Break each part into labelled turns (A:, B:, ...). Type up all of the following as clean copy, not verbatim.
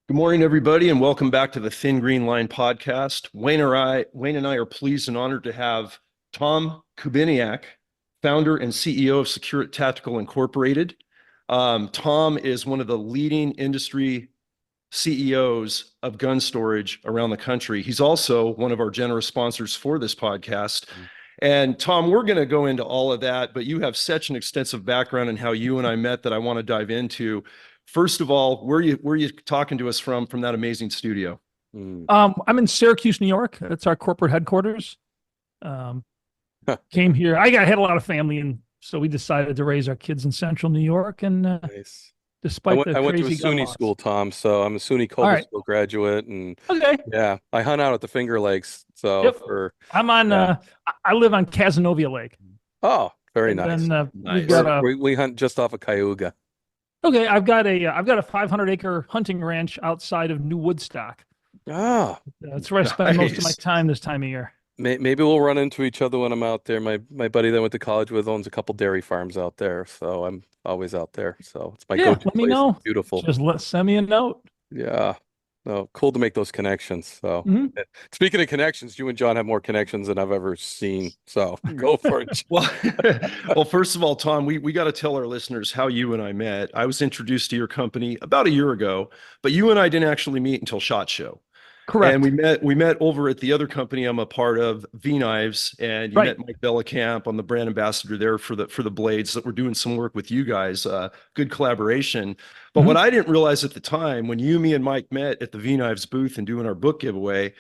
A: Good morning, everybody, and welcome back to the Thin Green Line podcast. Wayne and I are pleased and honored to have Tom Kubiniec, founder and CEO of SecureIt Tactical Incorporated. Tom is one of the leading industry CEOs of gun storage around the country. He's also one of our generous sponsors for this podcast. And Tom, we're going to go into all of that, but you have such an extensive background in how you and I met that I want to dive into. First of all, where are you talking to us from that amazing studio?
B: I'm in Syracuse, New York. That's our corporate headquarters. Came here. I had a lot of family, and so we decided to raise our kids in Central New York. And
C: Nice.
B: despite
C: I went to a
B: crazy gun
C: SUNY
B: laws.
C: school, Tom, so I'm a SUNY
B: All
C: Cobble
B: right.
C: School graduate, and
B: Okay.
C: yeah, I hunt out at the Finger Lakes. So
B: Yep.
C: for
B: I'm on.
C: yeah.
B: I live on Cazenovia Lake.
C: Oh, very
B: And
C: nice.
B: then we've
A: Nice.
B: got a.
C: We hunt just off of Cayuga.
B: Okay, I've got a 500-acre hunting ranch outside of New Woodstock.
C: Ah,
B: That's where I spend most of my
A: Nice.
B: time this time of year.
C: maybe we'll run into each other when I'm out there. My buddy that I went to college with owns a couple dairy farms out there, so I'm always out there. So it's my
B: Yeah,
C: go-to
B: let me
C: place.
B: know.
C: It's beautiful.
B: Just send me a note.
C: Yeah. No, cool to make those connections. So
B: Mhm.
C: speaking of connections, you and John have more connections than I've ever seen. So go for it.
A: Well, well, first of all, Tom, we got to tell our listeners how you and I met. I was introduced to your company about a year ago, but you and I didn't actually meet until SHOT Show. And
B: Correct.
A: we met over at the other company I'm a part of, V Knives, and you
B: Right.
A: met Mike Bellicamp. I'm the brand ambassador there for the blades that we're doing some work with you guys. Good collaboration. But what
B: Mhm.
A: I didn't realize at the time, when me and Mike met at the V Knives booth and doing our book giveaway,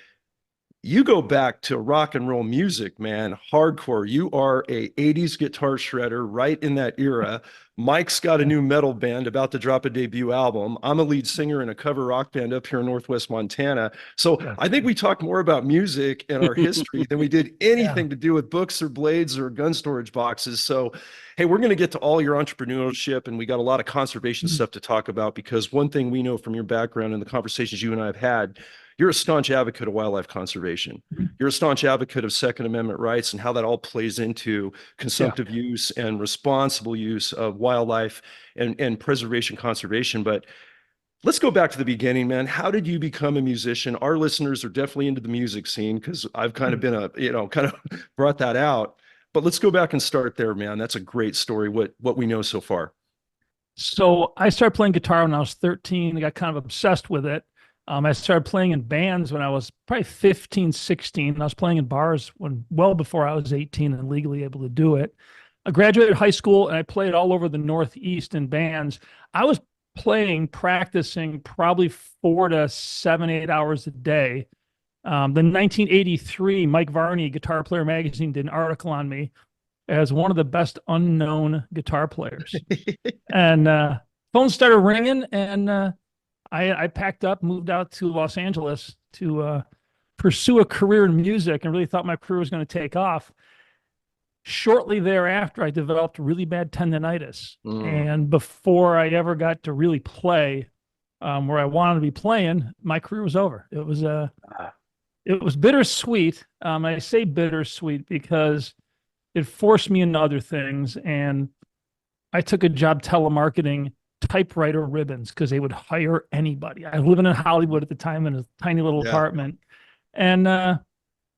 A: you go back to rock and roll music, man, hardcore. You are a 80s guitar shredder right in that era. Mike's got a new metal band about to drop a debut album. I'm a lead singer in a cover rock band up here in Northwest Montana. So
B: Yeah.
A: I think we talk more about music and our history than we did anything to do with books or blades or gun storage boxes. So, hey, we're going to get to all your entrepreneurship, and we got a lot of conservation
B: Mhm.
A: stuff to talk about, because one thing we know from your background and the conversations you and I have had, you're a staunch advocate of wildlife conservation.
B: Mhm.
A: You're a staunch advocate of Second Amendment rights and how that all plays into
B: Yeah.
A: consumptive use and responsible use of wildlife and preservation conservation. But let's go back to the beginning, man. How did you become a musician? Our listeners are definitely into the music scene because I've kind of been kind of brought that out. But let's go back and start there, man. That's a great story, what we know so far.
B: So I started playing guitar when I was 13. I got kind of obsessed with it. I started playing in bands when I was probably 15, 16. I was playing in bars well before I was 18 and legally able to do it. I graduated high school and I played all over the Northeast in bands. I was practicing probably 4 to 7, 8 hours a day. The 1983 Mike Varney Guitar Player magazine did an article on me as one of the best unknown guitar players. And phone started ringing, and I packed up, moved out to Los Angeles to pursue a career in music, and really thought my career was going to take off. Shortly thereafter, I developed really bad tendonitis. And before I ever got to really play where I wanted to be playing, my career was over. It was bittersweet. I say bittersweet because it forced me into other things. And I took a job telemarketing typewriter ribbons because they would hire anybody. I was living in Hollywood at the time in a tiny little apartment. And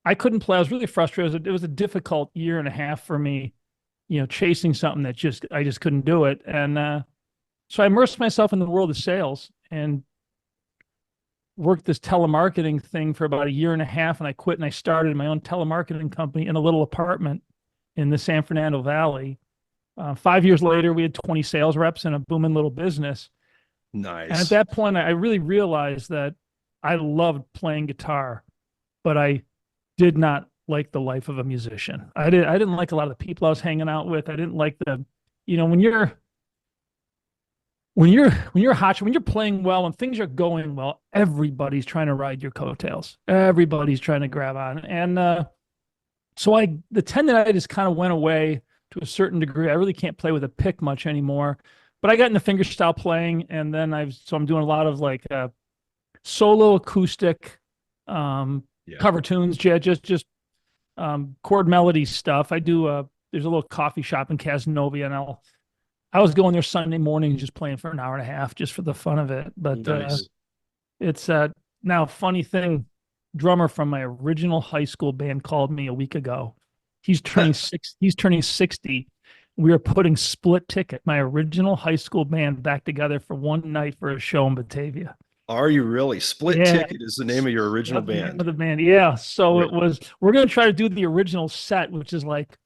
B: I couldn't play. I was really frustrated. It was a difficult year and a half for me, chasing something that I just couldn't do it. And so I immersed myself in the world of sales and worked this telemarketing thing for about a year and a half. And I quit and I started my own telemarketing company in a little apartment in the San Fernando Valley. 5 years later, we had 20 sales reps and a booming little business.
A: Nice.
B: And at that point, I really realized that I loved playing guitar, but I did not like the life of a musician. I didn't like a lot of the people I was hanging out with. I didn't like when you're hot, when you're playing well and things are going well, everybody's trying to ride your coattails. Everybody's trying to grab on. And so the tendonitis kind of went away to a certain degree. I really can't play with a pick much anymore, but I got into fingerstyle playing, and then I'm doing a lot of like solo acoustic cover tunes, just chord melody stuff. I do there's a little coffee shop in Cazenovia, and I was going there Sunday morning just playing for an hour and a half just for the fun of it. But
A: Nice.
B: It's now funny thing, drummer from my original high school band called me a week ago. He's turning 60. We are putting Split Ticket, my original high school band, back together for one night for a show in Batavia.
A: Are you really? Split
B: Yeah,
A: Ticket is the name of your original
B: that's the name
A: band.
B: of the band. Yeah. So
A: Right.
B: it was, we're going to try to do the original set, which is like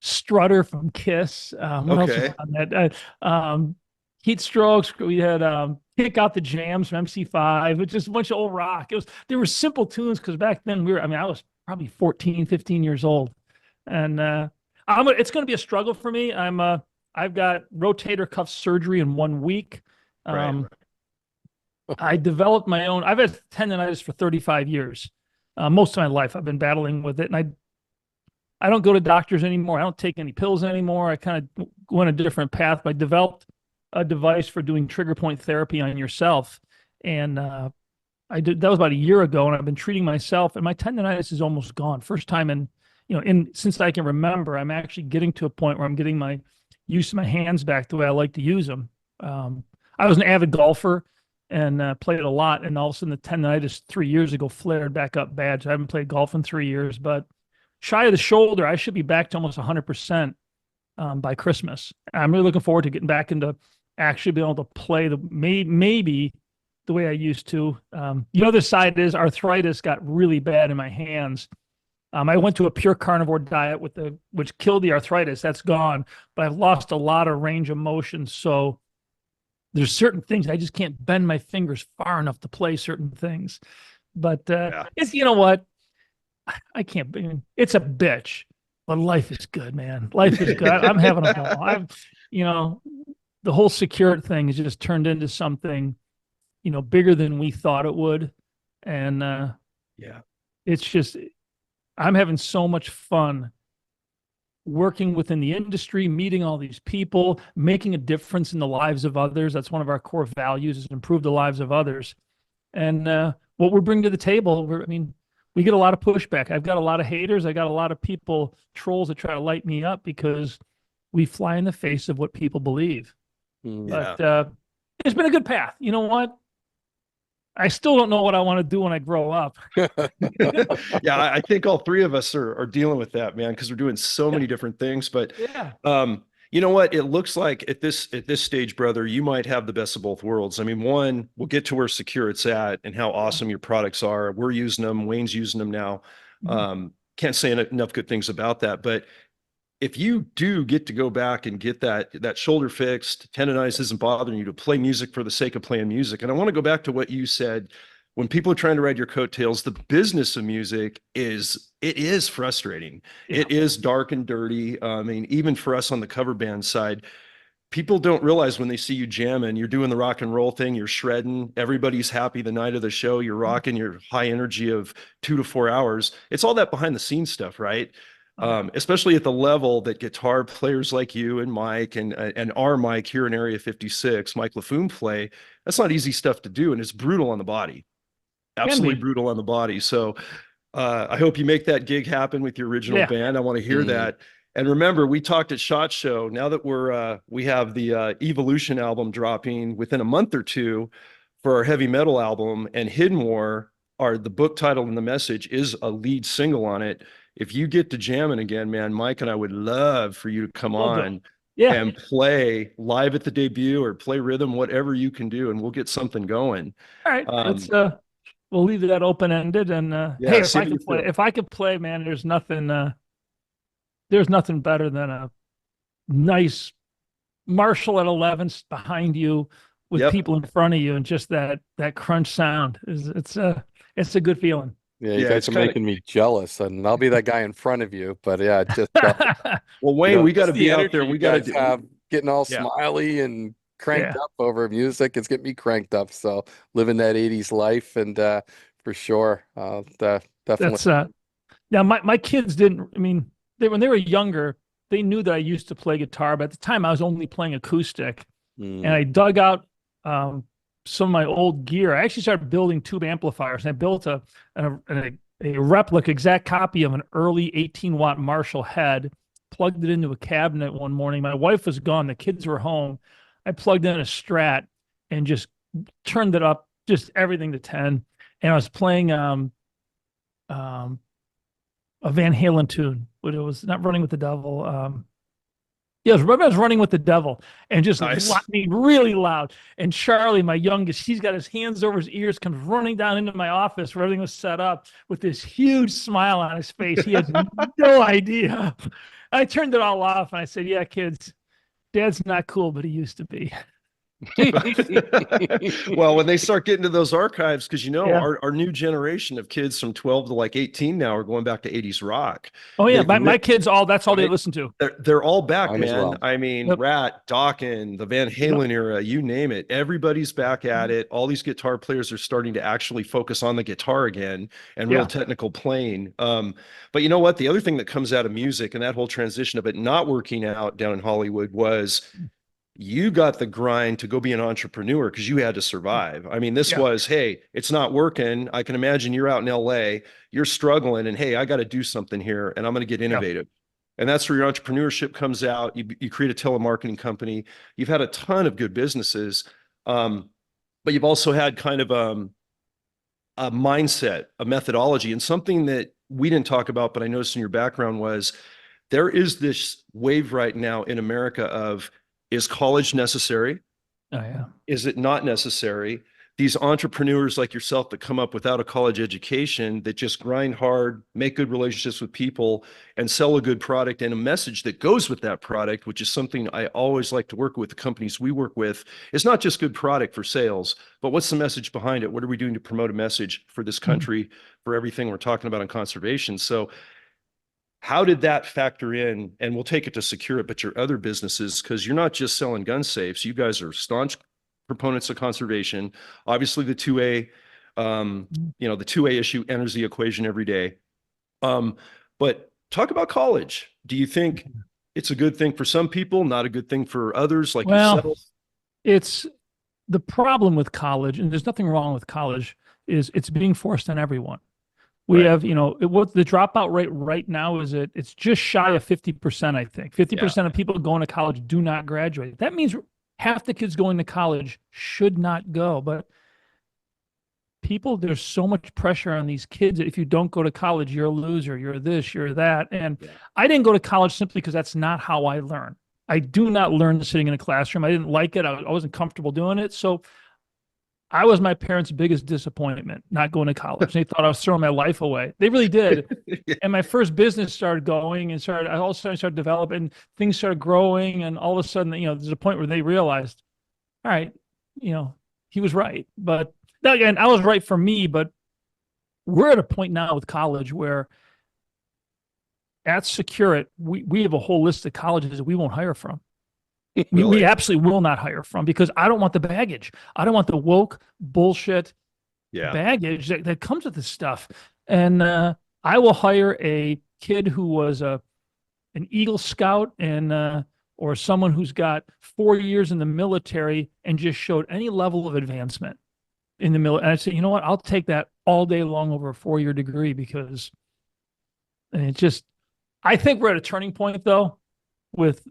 B: Strutter from Kiss. What else was
A: Okay.
B: on that? Heat Strokes. We had Kick Out the Jams from MC5. It's just a bunch of old rock. They were simple tunes because back then I was probably 14, 15 years old. And it's going to be a struggle for me. I've got rotator cuff surgery in 1 week.
A: Right.
B: I developed my own. I've had tendonitis for 35 years. Most of my life, I've been battling with it, and I don't go to doctors anymore. I don't take any pills anymore. I kind of went a different path. I developed a device for doing trigger point therapy on yourself, and that was about a year ago, and I've been treating myself, and my tendonitis is almost gone. First time since I can remember, I'm actually getting to a point where I'm getting my use of my hands back the way I like to use them. I was an avid golfer and played a lot, and all of a sudden the tendonitis 3 years ago flared back up bad. So I haven't played golf in 3 years, but shy of the shoulder, I should be back to almost 100% by Christmas. I'm really looking forward to getting back into actually being able to play maybe the way I used to. The other side is arthritis got really bad in my hands. I went to a pure carnivore diet which killed the arthritis. That's gone, but I've lost a lot of range of motion. So there's certain things I just can't bend my fingers far enough to play certain things. But
A: Yeah.
B: it's you know what? I can't. It's a bitch, but life is good, man. Life is good. I'm having a ball. The whole SecureIt thing has just turned into something, bigger than we thought it would, and
A: Yeah.
B: it's just I'm having so much fun working within the industry, meeting all these people, making a difference in the lives of others. That's one of our core values: is improve the lives of others. And what we bring to the table, we get a lot of pushback. I've got a lot of haters. I got a lot of people, trolls that try to light me up because we fly in the face of what people believe.
C: Yeah.
B: But it's been a good path. You know what? I still don't know what I want to do when I grow up.
A: Yeah, I think all three of us are dealing with that, man, because we're doing so many different things. But
B: Yeah.
A: you know what? It looks like at this stage, brother, you might have the best of both worlds. I mean, one, we'll get to where SecureIt's at and how awesome your products are. We're using them. Wayne's using them now. Can't say enough good things about that. But if you do get to go back and get that shoulder fixed, tendonitis isn't bothering you to play music for the sake of playing music. And I want to go back to what you said. When people are trying to ride your coattails, the business of music is frustrating.
B: Yeah.
A: It is dark and dirty. I mean, even for us on the cover band side, people don't realize when they see you jamming, you're doing the rock and roll thing, you're shredding, everybody's happy the night of the show, you're rocking your high energy of 2 to 4 hours. It's all that behind the scenes stuff, right? Especially at the level that guitar players like you and Mike and our Mike here in Area 56, Mike LaFoon play. That's not easy stuff to do, and it's brutal on the body. Absolutely brutal on the body. So I hope you make that gig happen with your original band. I want to hear that. And remember, we talked at SHOT Show. Now that we have the Evolution album dropping within a month or two for our heavy metal album, and Hidden War, the book title and the message is a lead single on it. If you get to jamming again, man, Mike and I would love for you to come on and play live at the debut or play rhythm, whatever you can do, and we'll get something going.
B: All right. We'll leave that open ended. And hey, if I could play, man, there's nothing better than a nice Marshall at 11 behind you with people in front of you, and just that crunch sound it's a good feeling.
C: Yeah, you guys are making me jealous, and I'll be that guy in front of you. But yeah, just
A: well, Wayne, we got to be out there. We got to
C: have getting all smiley and cranked up over music. It's getting me cranked up. So living that 80s life, and for sure, definitely.
B: That's now my kids didn't. I mean, when they were younger, they knew that I used to play guitar, but at the time I was only playing acoustic, and I dug out some of my old gear. I actually started building tube amplifiers, and I built a replica, exact copy of an early 18-watt Marshall head, plugged it into a cabinet one morning. My wife was gone. The kids were home. I plugged in a Strat and just turned it up just everything to 10. And I was playing a Van Halen tune, but it was not Running with the Devil. Yeah, I was Running with the Devil, and just
A: Nice.
B: really loud. And Charlie, my youngest, he's got his hands over his ears, comes running down into my office where everything was set up with this huge smile on his face. He had no idea. I turned it all off and I said, "Yeah, kids, Dad's not cool, but he used to be."
A: Well, when they start getting to those archives, because
B: Yeah.
A: our new generation of kids from 12 to like 18 now are going back to 80s rock.
B: Oh yeah,
A: They
B: my kids that's all they
A: right?
B: listen to.
A: They're all back,
C: Mine as
A: man.
C: well.
A: I mean,
B: Yep.
A: Rat, Dokken, the Van Halen era, you name it. Everybody's back at it. All these guitar players are starting to actually focus on the guitar again and real
B: Yeah.
A: technical playing. But you know what? The other thing that comes out of music and that whole transition of it not working out down in Hollywood was you got the grind to go be an entrepreneur because you had to survive. I mean, this
B: Yeah.
A: was, hey, it's not working. I can imagine you're out in LA, you're struggling, and hey, I got to do something here and I'm going to get innovative. And that's where your entrepreneurship comes out. You create a telemarketing company. You've had a ton of good businesses, but you've also had kind of a mindset, a methodology, and something that we didn't talk about, but I noticed in your background was there is this wave right now in America of, is college necessary?
B: Oh yeah.
A: Is it not necessary? These entrepreneurs like yourself that come up without a college education that just grind hard, make good relationships with people, and sell a good product and a message that goes with that product, which is something I always like to work with the companies we work with. It's not just good product for sales, but what's the message behind it? What are we doing to promote a message for this country, for everything we're talking about in conservation? So how did that factor in? And we'll take it to SecureIt, but your other businesses, because you're not just selling gun safes. You guys are staunch proponents of conservation. Obviously, the 2A, the 2A issue enters the equation every day. But talk about college. Do you think it's a good thing for some people, not a good thing for others like yourself?
B: It's the problem with college, and there's nothing wrong with college, is it's being forced on everyone. We
A: Right.
B: have, what the dropout rate right now is it's just shy of 50%, I think. 50% of people going to college do not graduate. That means half the kids going to college should not go. But there's so much pressure on these kids that if you don't go to college, you're a loser, you're this, you're that. And I didn't go to college simply because that's not how I learn. I do not learn sitting in a classroom. I didn't like it. I wasn't comfortable doing it. So I was my parents' biggest disappointment not going to college. They thought I was throwing my life away. They really did. And my first business started going and I all of a sudden started developing, things started growing. And all of a sudden, there's a point where they realized, all right, he was right. But again, I was right for me, but we're at a point now with college where at SecureIt, we have a whole list of colleges that we won't hire from. We absolutely will not hire from because I don't want the baggage. I don't want the woke bullshit baggage that comes with this stuff. And I will hire a kid who was an Eagle Scout and or someone who's got 4 years in the military and just showed any level of advancement in the military. And I say, you know what? I'll take that all day long over a 4-year degree because I think we're at a turning point though with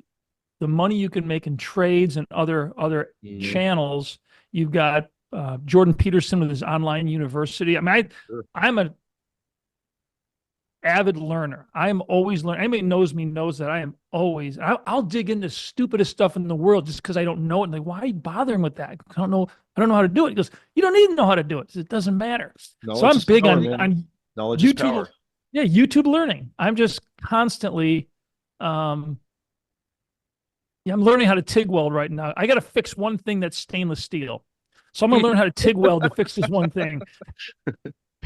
B: the money you can make in trades and other channels. You've got Jordan Peterson with his online university. I mean, I'm an avid learner. I am always learning. Anybody knows me knows that I am always. I'll dig into stupidest stuff in the world just because I don't know it. And like, why are you bothering with that? I don't know how to do it. He goes, you don't need to know how to do it. It doesn't matter. So I'm big on
A: knowledge
B: YouTube.
A: is power.
B: Yeah, YouTube learning. I'm just constantly. I'm learning how to TIG weld right now. I got to fix one thing that's stainless steel. So I'm going to learn how to TIG weld to fix this one thing.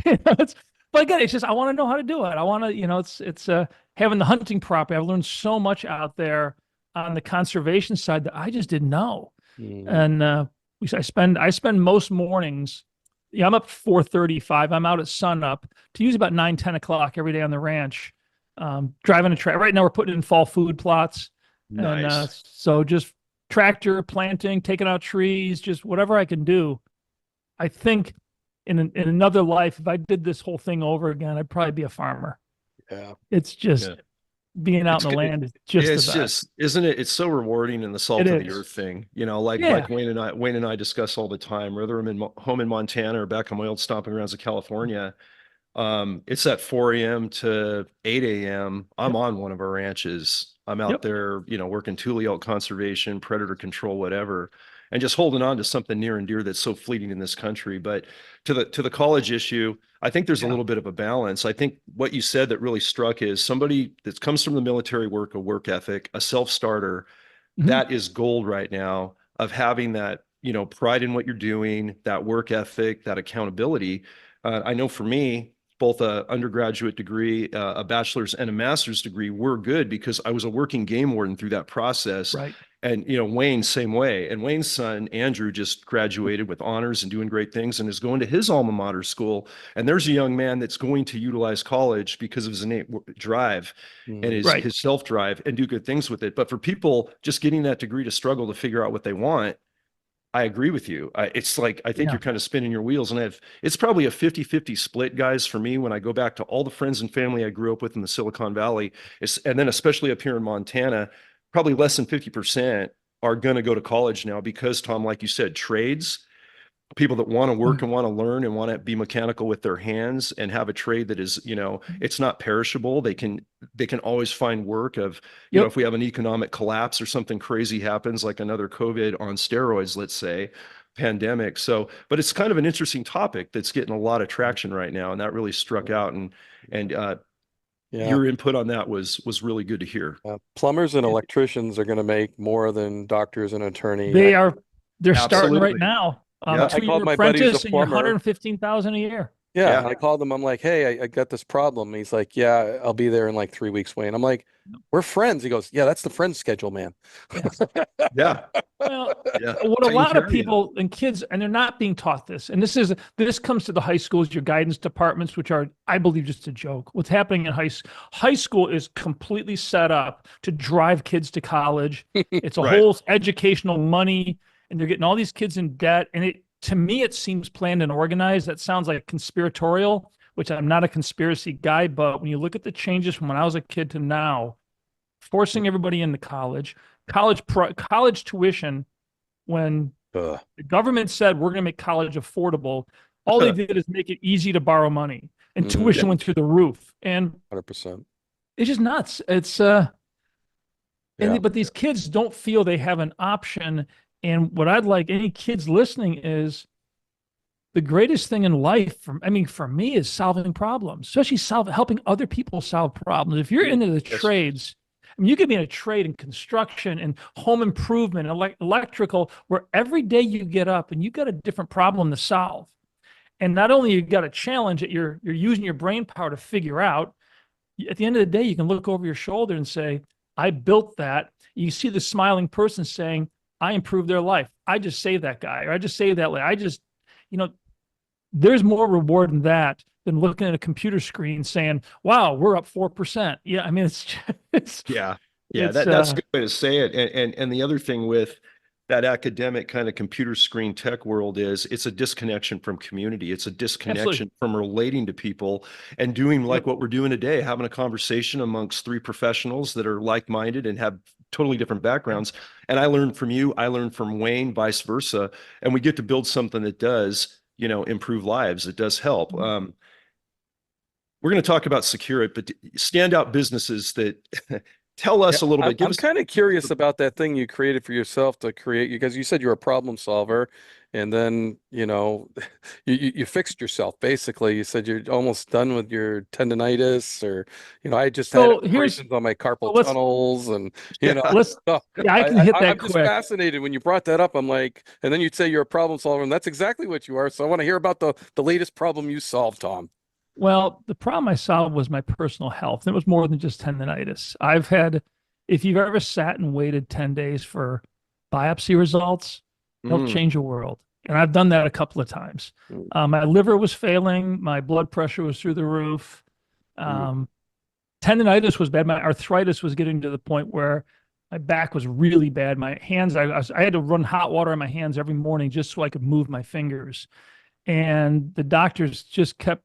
B: But again, it's just, I want to know how to do it. I want to, it's having the hunting property. I've learned so much out there on the conservation side that I just didn't know. And I spend most mornings, I'm up 4:35. I'm out at sunup to use about 9-10 o'clock every day on the ranch, driving a track. Right now we're putting in fall food plots.
A: Nice.
B: And so just tractor planting, taking out trees, just whatever I can do. I think in another life, if I did this whole thing over again, I'd probably be a farmer.
C: Yeah.
B: It's just, being out
A: It's
B: in the
A: good.
B: land is just the
A: It's
B: best.
A: just, isn't it? It's so rewarding in the
B: It
A: salt of the
B: is.
A: earth thing, you know, like
B: Yeah.
A: Wayne and I discuss all the time, whether I'm home in Montana or back on my old stomping grounds of California. It's at 4 a.m. to 8 a.m. I'm
B: Yep.
A: on one of our ranches. I'm out
B: Yep.
A: there, you know, working tule elk conservation, predator control, whatever, and just holding on to something near and dear that's so fleeting in this country. But to the college issue, I think there's a
B: Yeah.
A: little bit of a balance. I think what you said that really struck is somebody that comes from the military work, a work ethic, a self-starter,
B: Mhm.
A: that is gold right now of having that, you know, pride in what you're doing, that work ethic, that accountability. I know for me, both a undergraduate degree, a bachelor's and a master's degree were good because I was a working game warden through that process.
B: Right.
A: And, you know, Wayne, same way. And Wayne's son, Andrew, just graduated with honors and doing great things and is going to his alma mater school. And there's a young man that's going to utilize college because of his innate drive and
C: Mhm.
B: Right.
A: his self drive and do good things with it. But for people just getting that degree to struggle to figure out what they want, I agree with you. It's like, I think
B: Yeah.
A: you're kind of spinning your wheels, and it's probably a 50-50 split, guys, for me, when I go back to all the friends and family I grew up with in the Silicon Valley, and then especially up here in Montana, probably less than 50% are going to go to college now because, Tom, like you said, trades, people that want to work and want to learn and want to be mechanical with their hands and have a trade that is, you know, it's not perishable. They can always find work of, you know,
B: Yep.
A: if we have an economic collapse or something crazy happens, like another COVID on steroids, let's say, pandemic. So, but it's kind of an interesting topic that's getting a lot of traction right now, and that really struck out. And
C: Yeah.
A: your input on that was really good to hear.
C: Plumbers and electricians are going to make more than doctors and attorney.
B: They are. They're starting right
A: Absolutely.
B: now.
A: Yeah.
C: I called
B: 2-year
C: my buddy who's a
B: apprentice, and you're
C: plumber.
B: 115,000 a year.
C: Yeah,
A: Yeah.
C: and I called him. I'm like, hey, I got this problem. He's like, yeah, I'll be there in like 3 weeks, Wayne. I'm like, we're friends. He goes, yeah, that's the friend schedule, man.
B: Yeah.
A: Yeah.
B: Well,
A: Yeah.
B: what a
A: Taking
B: lot of
A: care of you.
B: people and kids, and they're not being taught this. And this comes to the high schools, your guidance departments, which are, I believe, just a joke. What's happening in high school is completely set up to drive kids to college. It's a
A: Right.
B: whole educational money, and they're getting all these kids in debt. And to me, it seems planned and organized. That sounds like conspiratorial, which I'm not a conspiracy guy, but when you look at the changes from when I was a kid to now, forcing everybody into college tuition, when
C: Ugh,
B: the government said we're going to make college affordable, all they did is make it easy to borrow money, and
A: Yeah.
B: tuition went through the roof. And
C: 100%.
B: it's just nuts.
C: Yeah.
B: But these kids don't feel they have an option. And what I'd like any kids listening is the greatest thing in life for me is solving problems, especially helping other people solve problems. If you're into the
A: Yes.
B: trades, I mean, you could be in a trade in construction and home improvement, electrical, where every day you get up and you got a different problem to solve. And not only you got a challenge that you're using your brain power to figure out, at the end of the day, you can look over your shoulder and say, I built that. You see the smiling person saying, I improved their life. I just saved that guy, or I just saved that lady. You know, there's more reward in that than looking at a computer screen saying, wow, we're up 4%. Yeah. I mean,
A: Yeah. Yeah,
B: it's,
A: that's a good way to say it. And the other thing with that academic kind of computer screen tech world is it's a disconnection from community. It's a
B: absolutely.
A: disconnection from relating to people and doing like
B: Yep.
A: what we're doing today, having a conversation amongst three professionals that are like-minded and have totally different backgrounds. And I learned from you, I learned from Wayne, vice versa. And we get to build something that does, you know, improve lives. It does help. We're going to talk about SecureIt, but standout businesses that tell
C: Yeah,
A: us a little bit. Give
C: I'm
A: us.
C: kind of curious about that thing you created for yourself to create, because you said you're a problem solver, and then you fixed yourself basically. You said you're almost done with your tendonitis, or I just had
B: So
C: operations on my carpal
B: let's,
C: tunnels, and
A: Yeah.
B: let's,
C: so
B: yeah, I can hit that
C: I'm just
B: quick.
C: fascinated when you brought that up. I'm like, and then you'd say you're a problem solver, and that's exactly what you are. So I want to hear about the latest problem you solved, Tom.
B: Well, the problem I solved was my personal health. It was more than just tendonitis. If you've ever sat and waited 10 days for biopsy results, they'll
A: Mm,
B: change your world. And I've done that a couple of times.
C: Mm,
B: My liver was failing. My blood pressure was through the roof.
C: mm,
B: Um, Tendonitis was bad. My arthritis was getting to the point where my back was really bad. My hands, I had to run hot water on my hands every morning just so I could move my fingers. And the doctors just kept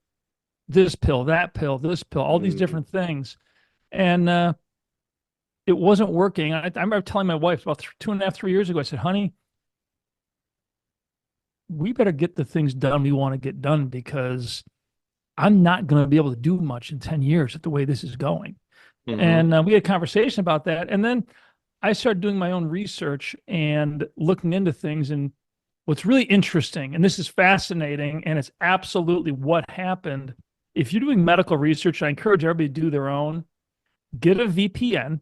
B: this pill, that pill, this pill, all these
C: mm,
B: different things. And it wasn't working. I remember telling my wife about 2.5, 3 years ago, I said, honey, we better get the things done we want to get done because I'm not going to be able to do much in 10 years at the way this is going.
A: Mhm.
B: And we had a conversation about that. And then I started doing my own research and looking into things. And what's really interesting, and this is fascinating, and it's absolutely what happened. If you're doing medical research, I encourage everybody to do their own, get a VPN,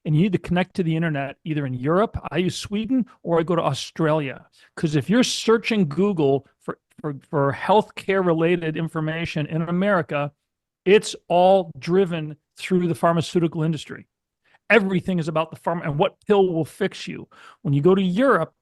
B: and you need to connect to the internet either in Europe, I use Sweden, or I go to Australia. Because if you're searching Google for healthcare related information in America, it's all driven through the pharmaceutical industry. Everything is about the pharma and what pill will fix you. When you go to Europe,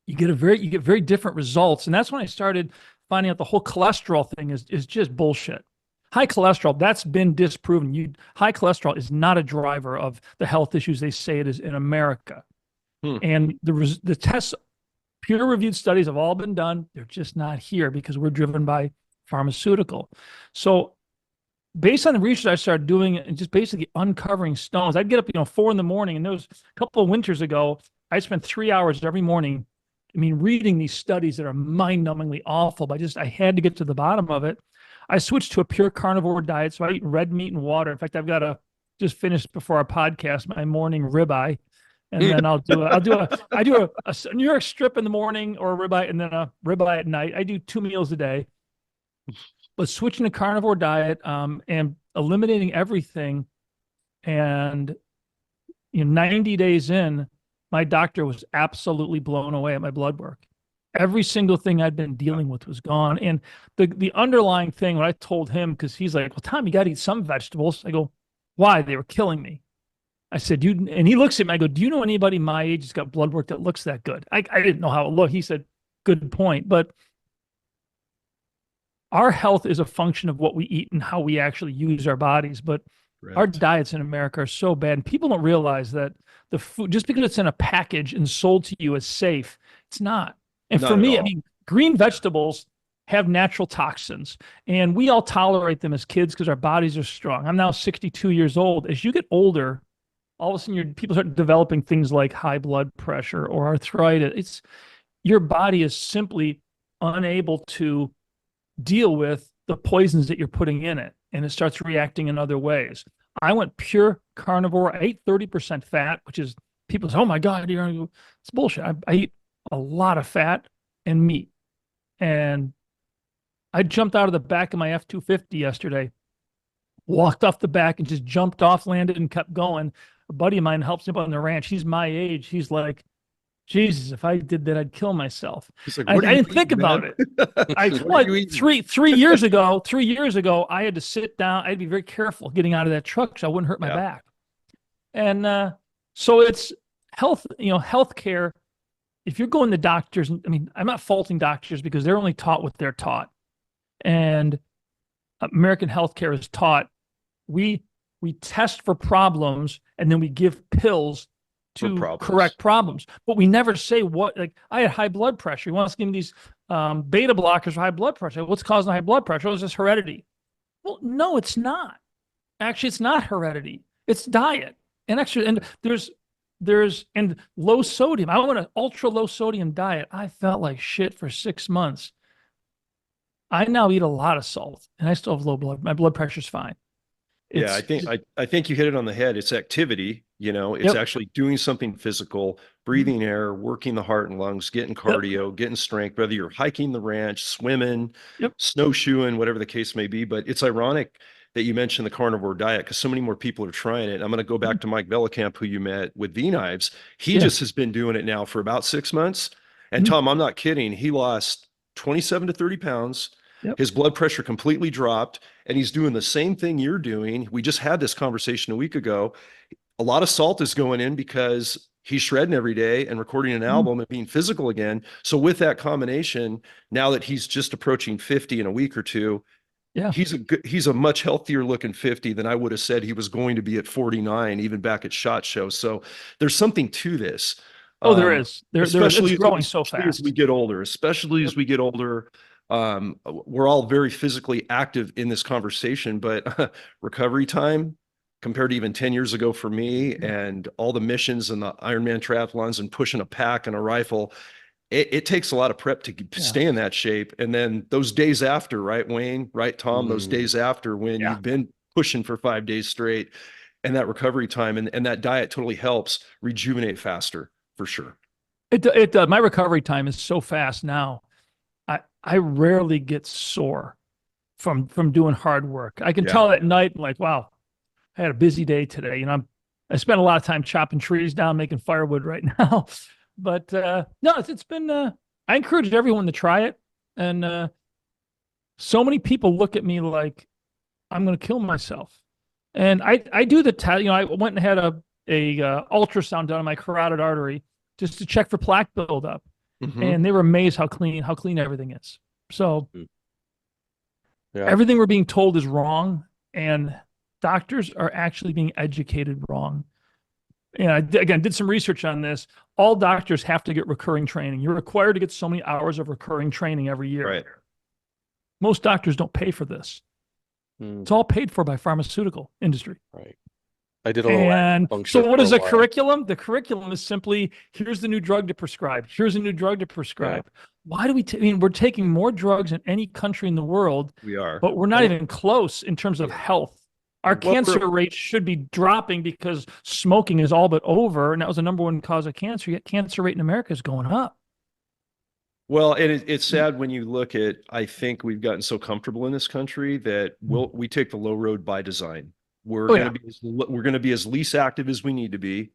B: you get very different results. And that's when I started finding out the whole cholesterol thing is just bullshit. High cholesterol, that's been disproven. High cholesterol is not a driver of the health issues they say it is in America. And the tests, peer-reviewed studies have all been done. They're just not here because we're driven by pharmaceutical. So based on the research I started doing and just basically uncovering stones, I'd get up, 4 a.m. and there was a couple of winters ago, I spent 3 hours every morning. Reading these studies that are mind-numbingly awful, but I had to get to the bottom of it. I switched to a pure carnivore diet, so I eat red meat and water. In fact, I've got to just finish before our podcast my morning ribeye, and then I do a New York strip in the morning or a ribeye, and then a ribeye at night. I do 2 meals a day, but switching to carnivore diet and eliminating everything, and 90 days in, my doctor was absolutely blown away at my blood work. Every single thing I'd been dealing with was gone. And the underlying thing, when I told him, because he's like, well, Tom, you got to eat some vegetables. I go, why? They were killing me. I said, and he looks at me, I go, do you know anybody my age that's got blood work that looks that good? I didn't know how it looked. He said, good point. But our health is a function of what we eat and how we actually use our bodies. But our diets in America are so bad. And people don't realize that the food, just because it's in a package and sold to you as safe, it's not. And
A: Not
B: for
A: at
B: me,
A: all.
B: green vegetables have natural toxins, and we all tolerate them as kids because our bodies are strong. I'm now 62 years old. As you get older, all of a sudden people start developing things like high blood pressure or arthritis. Your body is simply unable to deal with the poisons that you're putting in it, and it starts reacting in other ways. I went pure carnivore. I ate 30% fat, which is people say, oh my God, it's bullshit. I eat a lot of fat and meat. And I jumped out of the back of my F-250 yesterday, walked off the back and just jumped off, landed and kept going. A buddy of mine helps me up on the ranch. He's my age. He's like, Jesus, if I did that, I'd kill myself.
A: He's like,
B: I
A: what are you
B: didn't think
A: eating,
B: about
A: man?
B: it.
A: What are you eating?
B: 3 years ago, 3 years ago, I had to sit down. I had to be very careful getting out of that truck so I wouldn't hurt my back. And so it's health, healthcare. If you're going to doctors, I'm not faulting doctors because they're only taught what they're taught. And American healthcare is taught we test for problems and then we give pills to correct problems. But we never say what, like I had high blood pressure. You want us to give me these beta blockers for high blood pressure. What's causing high blood pressure? Oh, it's just heredity. Well, no, it's not. Actually, it's not heredity. It's diet. And actually, and there's low sodium. I went an ultra low sodium diet. I felt like shit for 6 months. I now eat a lot of salt and I still have low blood. My blood pressure's fine.
A: Yeah, I think you hit it on the head. It's activity, it's actually doing something physical, breathing air, working the heart and lungs, getting cardio, getting strength, whether you're hiking the ranch, swimming, snowshoeing, whatever the case may be. But it's ironic that you mentioned the carnivore diet because so many more people are trying it. I'm going to go back to Mike Vellicamp, who you met with V-Knives. He just has been doing it now for about 6 months. And Tom, I'm not kidding. He lost 27 to 30 pounds. His blood pressure completely dropped, and he's doing the same thing you're doing. We just had this conversation a week ago. A lot of salt is going in because he's shredding every day and recording an album and being physical again. So with that combination, now that he's just approaching 50 in a week or two, he's a much healthier looking 50 than I would have said he was going to be at 49, even back at SHOT Show. So there's something to this.
B: Oh, there is.
A: Especially
B: it's growing so fast.
A: As we get older, we're all very physically active in this conversation, but recovery time, compared to even 10 years ago for me, and all the missions and the Ironman triathlons and pushing a pack and a rifle. It takes a lot of prep to stay in that shape. And then those days after, right, Wayne, right, Tom, those days after when you've been pushing for 5 days straight, and that recovery time and that diet totally helps rejuvenate faster, for sure.
B: It does. My recovery time is so fast now. I rarely get sore from doing hard work. I can tell at night, like, wow, I had a busy day today. You know, I spent a lot of time chopping trees down, making firewood right now. But no, it's been. I encourage everyone to try it, and so many people look at me like I'm going to kill myself. And I do the test. You know, I went and had a ultrasound done on my carotid artery just to check for plaque buildup, and they were amazed how clean everything is. So everything we're being told is wrong, and doctors are actually being educated wrong. And I again did some research on this. All doctors have to get recurring training. You're required to get so many hours of recurring training every year.
A: Right.
B: Most doctors don't pay for this. It's all paid for by pharmaceutical industry.
C: Right. I did a little
B: and so what is the curriculum? The curriculum is simply, here's the new drug to prescribe. Here's a new drug to prescribe. Yeah. Why do we, I mean, we're taking more drugs than any country in the world.
A: We are.
B: But we're not even close in terms of health. Our cancer rate should be dropping because smoking is all but over. And that was the #1 cause of cancer. Yet cancer rate in America is going up.
A: Well, and it's sad when you look at, I think we've gotten so comfortable in this country that we take the low road by design. We're going to be as least active as we need to be.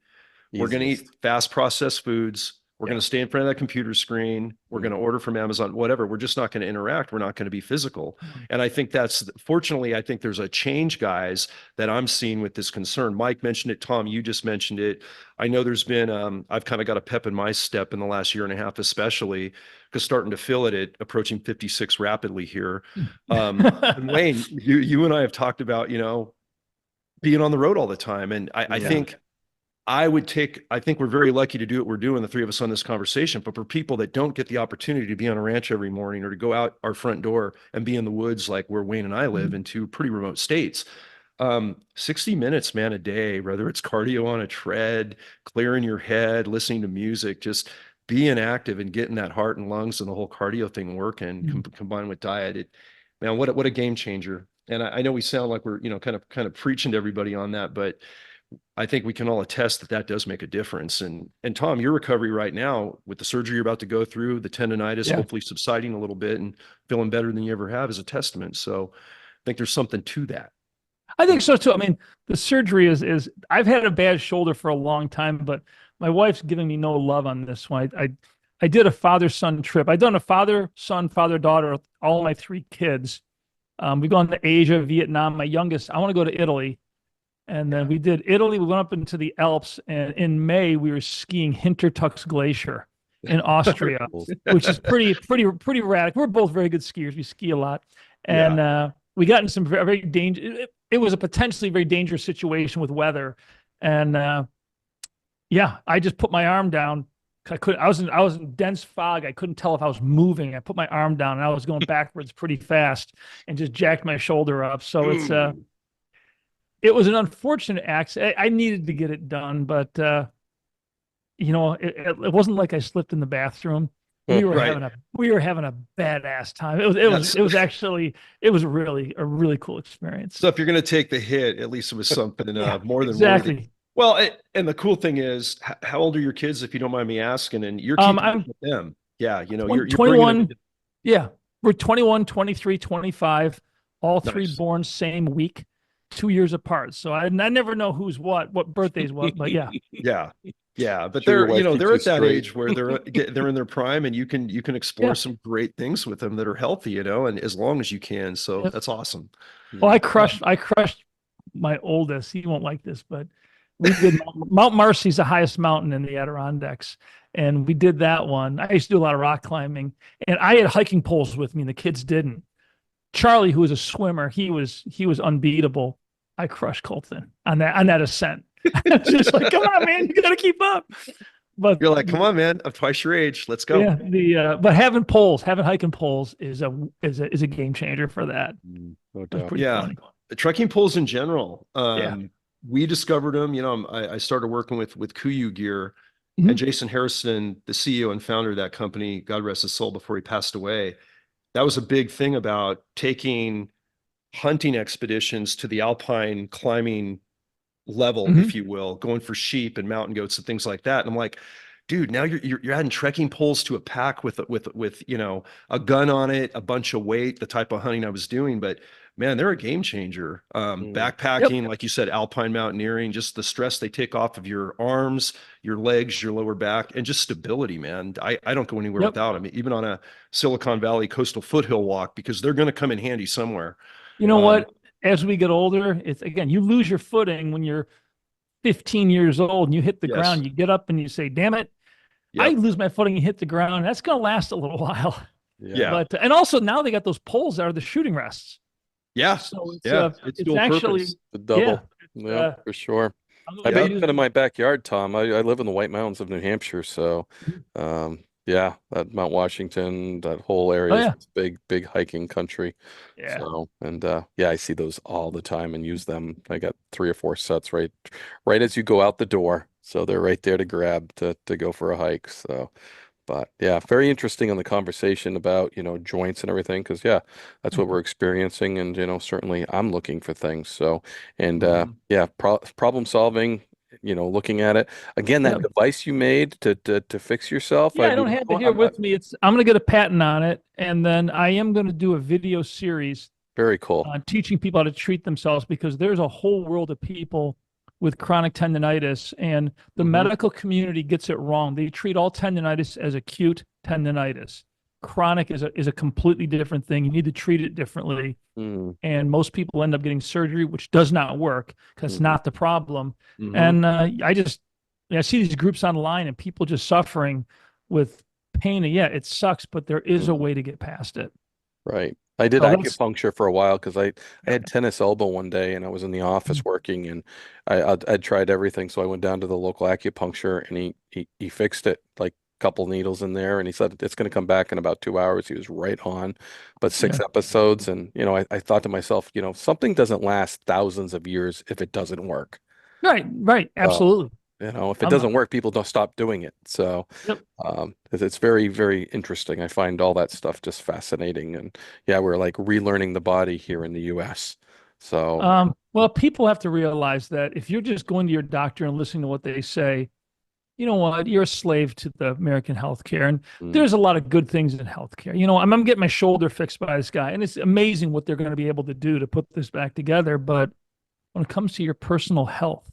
A: We're going to eat fast processed foods. We're going to stay in front of that computer screen. We're going to order from Amazon, whatever. We're just not going to interact. We're not going to be physical. And I think fortunately, I think there's a change, guys, that I'm seeing with this concern. Mike mentioned it. Tom, you just mentioned it. I know there's been, I've kind of got a pep in my step in the last year and a half, especially because starting to feel it at approaching 56 rapidly here. And Wayne, you and I have talked about, you know, being on the road all the time. And I think we're very lucky to do what we're doing, the three of us on this conversation. But for people that don't get the opportunity to be on a ranch every morning or to go out our front door and be in the woods like where Wayne and I live in two pretty remote states, 60 minutes, man, a day, whether it's cardio on a tread, clearing your head, listening to music, just being active and getting that heart and lungs and the whole cardio thing working combined with diet, man, what a game changer. And I know we sound like we're, you know, kind of preaching to everybody on that, but I think we can all attest that does make a difference. And Tom, your recovery right now with the surgery you're about to go through, the tendonitis hopefully subsiding a little bit and feeling better than you ever have is a testament. So I think there's something to that.
B: I think so too. I mean, the surgery is I've had a bad shoulder for a long time, but my wife's giving me no love on this one. I did a father-son trip. I've done a father-son, father-daughter, all my 3 kids. We've gone to Asia, Vietnam. My youngest, I want to go to Italy. And then we did Italy. We went up into the Alps, and in May we were skiing Hintertux Glacier in Austria, which is pretty radical. We're both very good skiers. We ski a lot, and we got in some very dangerous. It was a potentially very dangerous situation with weather, and I just put my arm down. I was in dense fog. I couldn't tell if I was moving. I put my arm down, and I was going backwards pretty fast, and just jacked my shoulder up. So it was an unfortunate accident. I needed to get it done, but you know, it wasn't like I slipped in the bathroom. We were having a badass time. It was really a really cool experience.
A: So if you're going to take the hit, at least it was something more than
B: exactly.
A: worthy. Well, and the cool thing is, how old are your kids, if you don't mind me asking? And you're keeping up with them. Yeah, you know, you're
B: 21. Yeah, we're 21, 23, 25, all 3 born same week, 2 years apart. So I never know who's what birthday's what, but yeah.
A: Yeah. But they're at that age where they're in their prime, and you can explore some great things with them that are healthy, you know, and as long as you can. So that's awesome.
B: Well, I crushed my oldest. He won't like this, but we did Mount Marcy's the highest mountain in the Adirondacks. And we did that one. I used to do a lot of rock climbing, and I had hiking poles with me, and the kids didn't. Charlie, who was a swimmer, he was unbeatable. I crushed Colton on that ascent. I was just like, come on, man, you gotta keep up. But
A: you're like, come on, man, I'm twice your age. Let's go.
B: Yeah, but having hiking poles is a game changer for that.
C: No doubt.
A: Funny. The trekking poles in general. we discovered them. You know, I started working with Kuiu Gear, and
B: Mhm.
A: Jason Harrison, the CEO and founder of that company, God rest his soul, before he passed away. That was a big thing about taking hunting expeditions to the alpine climbing level,
B: Mhm.
A: if you will, going for sheep and mountain goats and things like that. And I'm like, dude, now you're adding trekking poles to a pack with you know, a gun on it, a bunch of weight, the type of hunting I was doing. But man, they're a game changer.
C: Mm.
B: Yep.
A: Backpacking, like you said, alpine mountaineering, just the stress they take off of your arms, your legs, your lower back, and just stability, man. I don't go anywhere
B: Yep.
A: without them, even on a Silicon Valley coastal foothill walk, because they're going to come in handy somewhere.
B: You know
A: Um,
B: what? As we get older, it's again, you lose your footing when you're 15 years old and you hit the
A: yes.
B: ground, you get up and you say, damn it, I
A: Yep.
B: lose my footing and hit the ground. That's going to last a little while.
C: Yeah.
A: Yeah.
B: But, and also now they got those poles that are the shooting rests.
A: Yeah.
B: So
A: Yeah. It's
B: it's
A: dual
B: actually,
A: purpose.
C: The
B: yeah,
C: double. Yeah, for sure.
B: I'm going
C: I
B: to be
C: bet
A: Yep.
C: you've been in
B: using,
C: my backyard, Tom. I live in the White Mountains of New Hampshire, so yeah, that Mount Washington, that whole
B: oh
C: area is
B: yeah,
C: big, big hiking country.
B: yeah.
C: So, and yeah, I see those all the time and use them. I got 3 or 4 sets right as you go out the door. So they're right there to grab to go for a hike. So, but yeah, very interesting on the conversation about, joints and everything, because yeah, that's what we're experiencing. And, certainly I'm looking for things. So, and
A: Mhm.
C: yeah, problem solving, looking at it. Again, that
B: Yeah.
C: device you made to fix yourself.
B: Yeah,
C: I
B: I don't
C: mean,
B: have it here with me. I'm going to get a patent on it. And then I am going to do a video series
C: very cool.
B: on teaching people how to treat themselves because there's a whole world of people with chronic tendonitis and the
A: Mhm.
B: medical community gets it wrong. They treat all tendonitis as acute tendonitis. Chronic is a completely different thing. You need to treat it differently.
C: Mm,
B: And most people end up getting surgery, which does not work because it's
C: mhm,
B: not the problem.
A: Mhm.
B: And I see these groups online and people just suffering with pain. And yeah, it sucks, but there is a
C: mhm.
B: way to get past it.
C: Right. I did
B: So that's
C: acupuncture for a while because I had tennis elbow one day and I was in the office working and I'd tried everything. So I went down to the local acupuncture and he fixed it, like a couple needles in there, and he said it's going to come back in about 2 hours. He was right on, but
B: yeah.
C: 6 episodes. And, I thought to myself, something doesn't last thousands of years if it doesn't work.
B: Right, right,
C: So,
B: absolutely.
C: if it
B: I'm
C: doesn't work, people don't stop doing it. So,
B: Yep.
C: it's very, very interesting. I find all that stuff just fascinating. And yeah, we're like relearning the body here in the US. So,
B: Well, people have to realize that if you're just going to your doctor and listening to what they say, you know what, you're a slave to the American healthcare. And
C: mm,
B: there's a lot of good things in healthcare. I'm getting my shoulder fixed by this guy, and it's amazing what they're going to be able to do to put this back together. But when it comes to your personal health,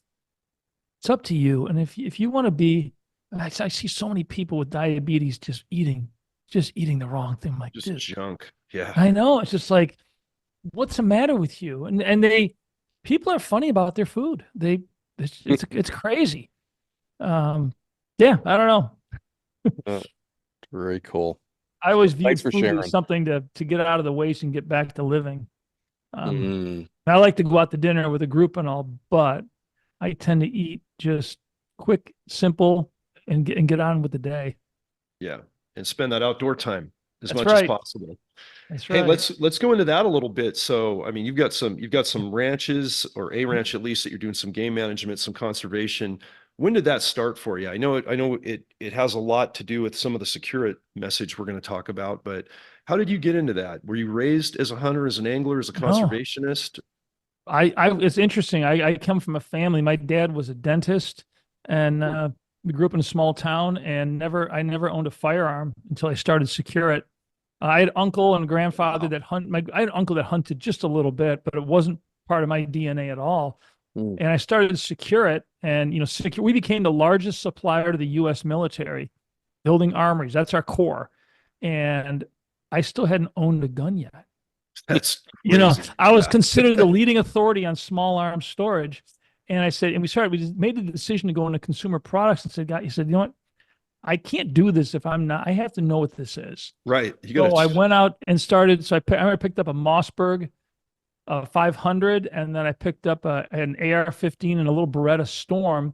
B: it's up to you. And if you want to be, I see so many people with diabetes just eating the wrong thing. I'm like,
A: Just
B: dude,
A: junk. Yeah.
B: I know. It's just like, what's the matter with you? And people are funny about their food. It's crazy. Um, yeah, I don't know.
C: uh, very cool.
B: I always
C: Thanks
B: viewed
C: for
B: food as
C: sharing.
B: something to get out of the waste and get back to living. Um,
C: Mm,
B: I like to go out to dinner with a group and all, but I tend to eat just quick, simple, and get on with the day.
A: Yeah. And spend that outdoor time as
B: That's
A: much as
B: right.
A: possible.
B: That's
A: Hey,
B: right.
A: let's go into that a little bit. So, I mean, you've got some ranches, or a ranch at least, that you're doing some game management, some conservation. When did that start for you? I know it has a lot to do with some of the SecureIt message we're going to talk about, but how did you get into that? Were you raised as a hunter, as an angler, as a
B: No,
A: conservationist?
B: it's interesting. I come from a family. My dad was a dentist, and
A: Hmm.
B: we grew up in a small town, and I never owned a firearm until I started SecureIt. I had uncle and grandfather
A: Wow.
B: that I had an uncle that hunted just a little bit, but it wasn't part of my DNA at all.
C: mm,
B: And I started to secure it, and we became the largest supplier to the U.S. military, building armories. That's our core, and I still hadn't owned a gun yet.
A: That's crazy.
B: I was
A: Yeah.
B: considered the leading authority on small arms storage, and I said, and we just made the decision to go into consumer products, and said, God, he said, you know what? I can't do this if I'm not. I have to know what this is.
A: Right. You got
B: So I
A: to,
B: went out and started. So I picked up a Mossberg 500, and then I picked up an AR-15 and a little Beretta Storm,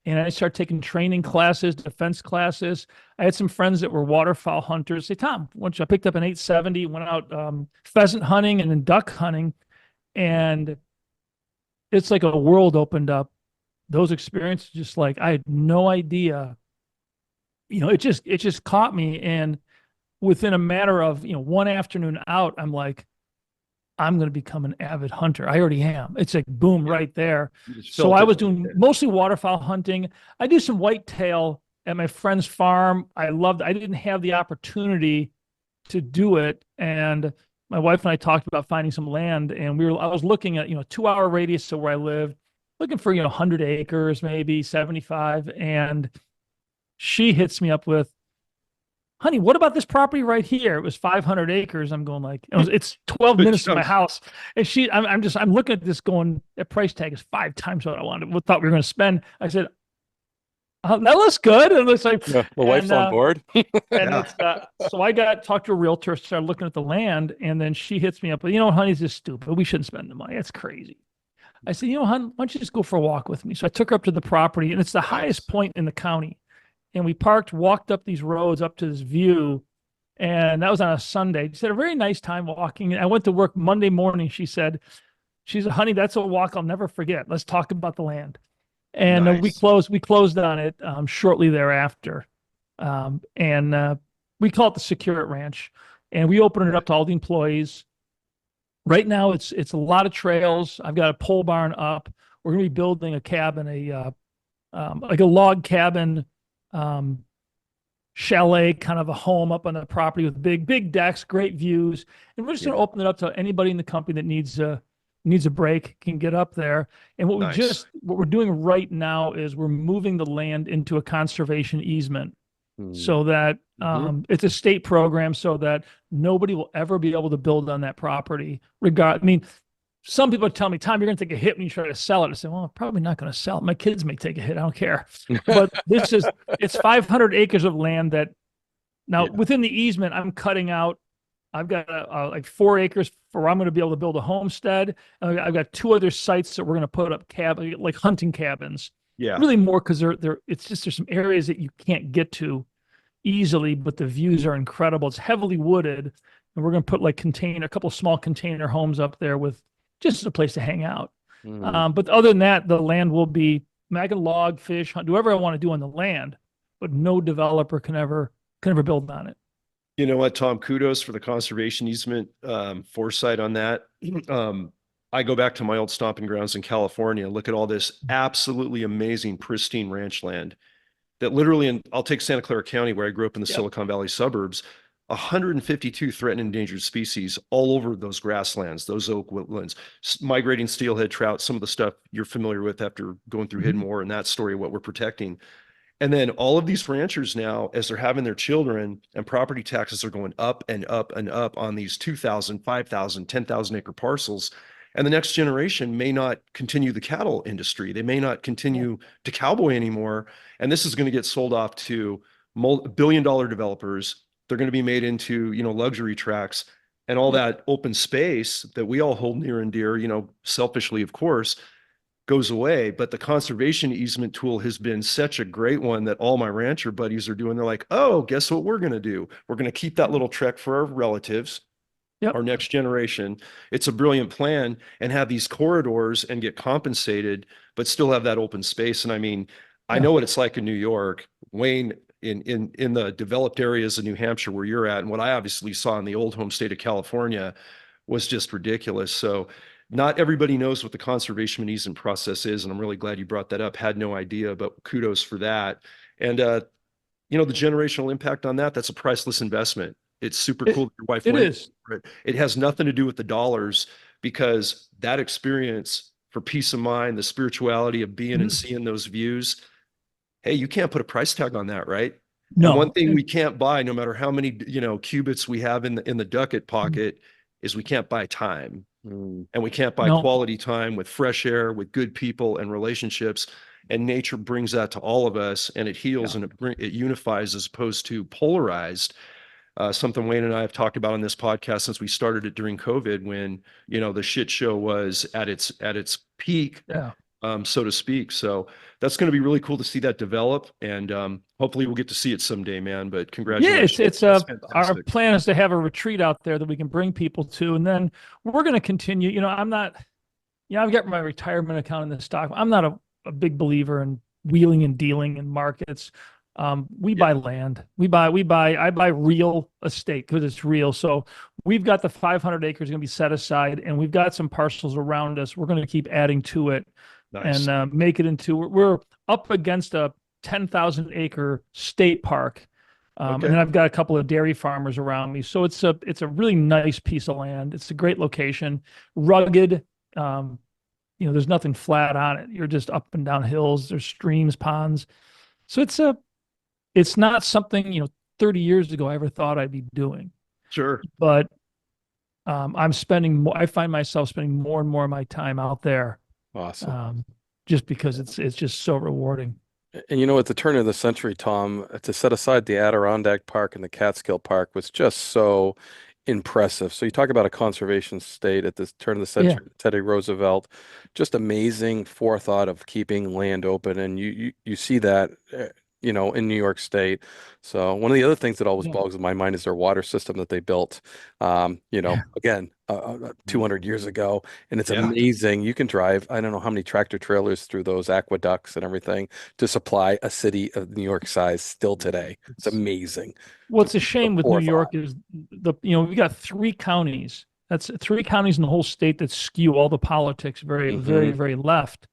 B: and I started taking training classes, defense classes. I had some friends that were waterfowl hunters. Say, Tom, once I picked up an 870, went out pheasant hunting and then duck hunting, and it's like a world opened up. Those experiences, just like I had no idea, it just caught me. And within a matter of, one afternoon out, I'm like, I'm going to become an avid hunter. I already am. It's like boom
A: Yeah.
B: right there.
A: You just
B: So
A: felt
B: I
A: it.
B: was doing mostly waterfowl hunting. I do some whitetail at my friend's farm. I didn't have the opportunity to do it. And my wife and I talked about finding some land, and I was looking at, 2 hour radius of where I lived, looking for, 100 acres, maybe 75. And she hits me up with, honey, what about this property right here? It was 500 acres. I'm going like, it's 12
A: Good
B: minutes from my
A: chunk.
B: house. And I'm looking at this going, that price tag is 5 times what I wanted, what thought we were going to spend. I said, that looks good. And it's like,
C: Yeah, my wife's on board.
B: and
A: Yeah.
B: it's, so I talked to a realtor, started looking at the land, and then she hits me up with, honey, this is stupid. We shouldn't spend the money. It's crazy. I said, hon, why don't you just go for a walk with me? So I took her up to the property, and it's the highest point in the county. And we walked up these roads up to this view. And that was on a Sunday. She had a very nice time walking. I went to work Monday morning. She said, honey, that's a walk I'll never forget. Let's talk about the land. And we
A: Nice.
B: closed on it shortly thereafter. And we call it the SecureIt Ranch. And we opened it up to all the employees. Right now, it's a lot of trails. I've got a pole barn up. We're going to be building a cabin, like a log cabin, chalet, kind of a home up on the property with big decks, great views. And we're just going to open it up to anybody in the company that needs a break can get up there. And
A: Nice.
B: what we're doing right now is we're moving the land into a conservation easement so that it's a state program so that nobody will ever be able to build on that property. Some people tell me, Tom, you're going to take a hit when you try to sell it. I say, well, I'm probably not going to sell it. My kids may take a hit. I don't care. But it's 500 acres of land that now within the easement, I'm cutting out. I've got like 4 acres where I'm going to be able to build a homestead. And I've got 2 other sites that we're going to put up like hunting cabins.
A: Yeah.
B: Really more because there's some areas that you can't get to easily, but the views are incredible. It's heavily wooded, and we're going to put like a couple of small container homes up there with just a place to hang out. But other than that, the land will be, I can log, fish, hunt, do whatever I want to do on the land, but no developer can ever build on it.
A: You know what, Tom, kudos for the conservation easement foresight on that. I go back to my old stomping grounds in California, look at all this absolutely amazing, pristine ranch land that literally, I'll take Santa Clara County where I grew up in the Silicon Valley suburbs, 152 threatened and endangered species all over those grasslands, those oak woodlands, migrating steelhead trout, some of the stuff you're familiar with after going through Hidden Moor and that story, what we're protecting. And then all of these ranchers now, as they're having their children and property taxes are going up and up and up on these 2,000, 5,000, 10,000 acre parcels. And the next generation may not continue the cattle industry. They may not continue to cowboy anymore. And this is going to get sold off to billion-dollar developers. They're going to be made into, luxury tracks, and all that open space that we all hold near and dear, selfishly, of course, goes away. But the conservation easement tool has been such a great one that all my rancher buddies are doing. They're like, oh, guess what we're going to do? We're going to keep that little trek for our relatives, our next generation. It's a brilliant plan, and have these corridors and get compensated, but still have that open space. And I mean, I know what it's like in New York, Wayne, in the developed areas of New Hampshire where you're at, and what I obviously saw in the old home state of California was just ridiculous. So not everybody knows what the conservation and easement process is, and I'm really glad you brought that up. Had no idea, but kudos for that. And the generational impact on that's a priceless investment. It's super cool that your wife
B: It
A: went
B: is.
A: for it. It has nothing to do with the dollars, because that experience for peace of mind, the spirituality of being and seeing those views, hey, you can't put a price tag on that, right? And
B: No.
A: one thing we can't buy, no matter how many, cubits we have in the ducat pocket, is we can't buy time. And we can't buy quality time with fresh air, with good people and relationships. And nature brings that to all of us, and it heals and it unifies as opposed to polarized. Something Wayne and I have talked about on this podcast since we started it during COVID, when, the shit show was at its peak, so to speak. So that's going to be really cool to see that develop, and hopefully we'll get to see it someday, man. But congratulations.
B: Yeah, it's
A: That's
B: our
A: fantastic.
B: plan is to have a retreat out there that we can bring people to, and then we're going to continue. I'm not I've got my retirement account in the stock. I'm not a big believer in wheeling and dealing in markets. We buy land. I buy real estate because it's real. So we've got the 500 acres going to be set aside, and we've got some parcels around us. We're going to keep adding to it
A: Nice.
B: and make it into, we're up against a 10,000 acre state park. And then I've got a couple of dairy farmers around me. So it's a really nice piece of land. It's a great location, rugged. There's nothing flat on it. You're just up and down hills. There's streams, ponds. So it's not something, 30 years ago I ever thought I'd be doing.
A: Sure.
B: But I find myself spending more and more of my time out there.
C: Awesome.
B: Just because it's just so rewarding.
C: And at the turn of the century, Tom, to set aside the Adirondack Park and the Catskill Park was just so impressive. So you talk about a conservation state at the turn of the century, Teddy Roosevelt, just amazing forethought of keeping land open. And you see that, in New York State. So one of the other things that always bogs in my mind is their water system that they built, again, 200 years ago. And it's amazing. You can drive, I don't know how many tractor trailers through those aqueducts and everything to supply a city of New York size still today. It's amazing.
B: What's a shame with New York is we got 3 counties. That's 3 counties in the whole state that skew all the politics very, very, very left.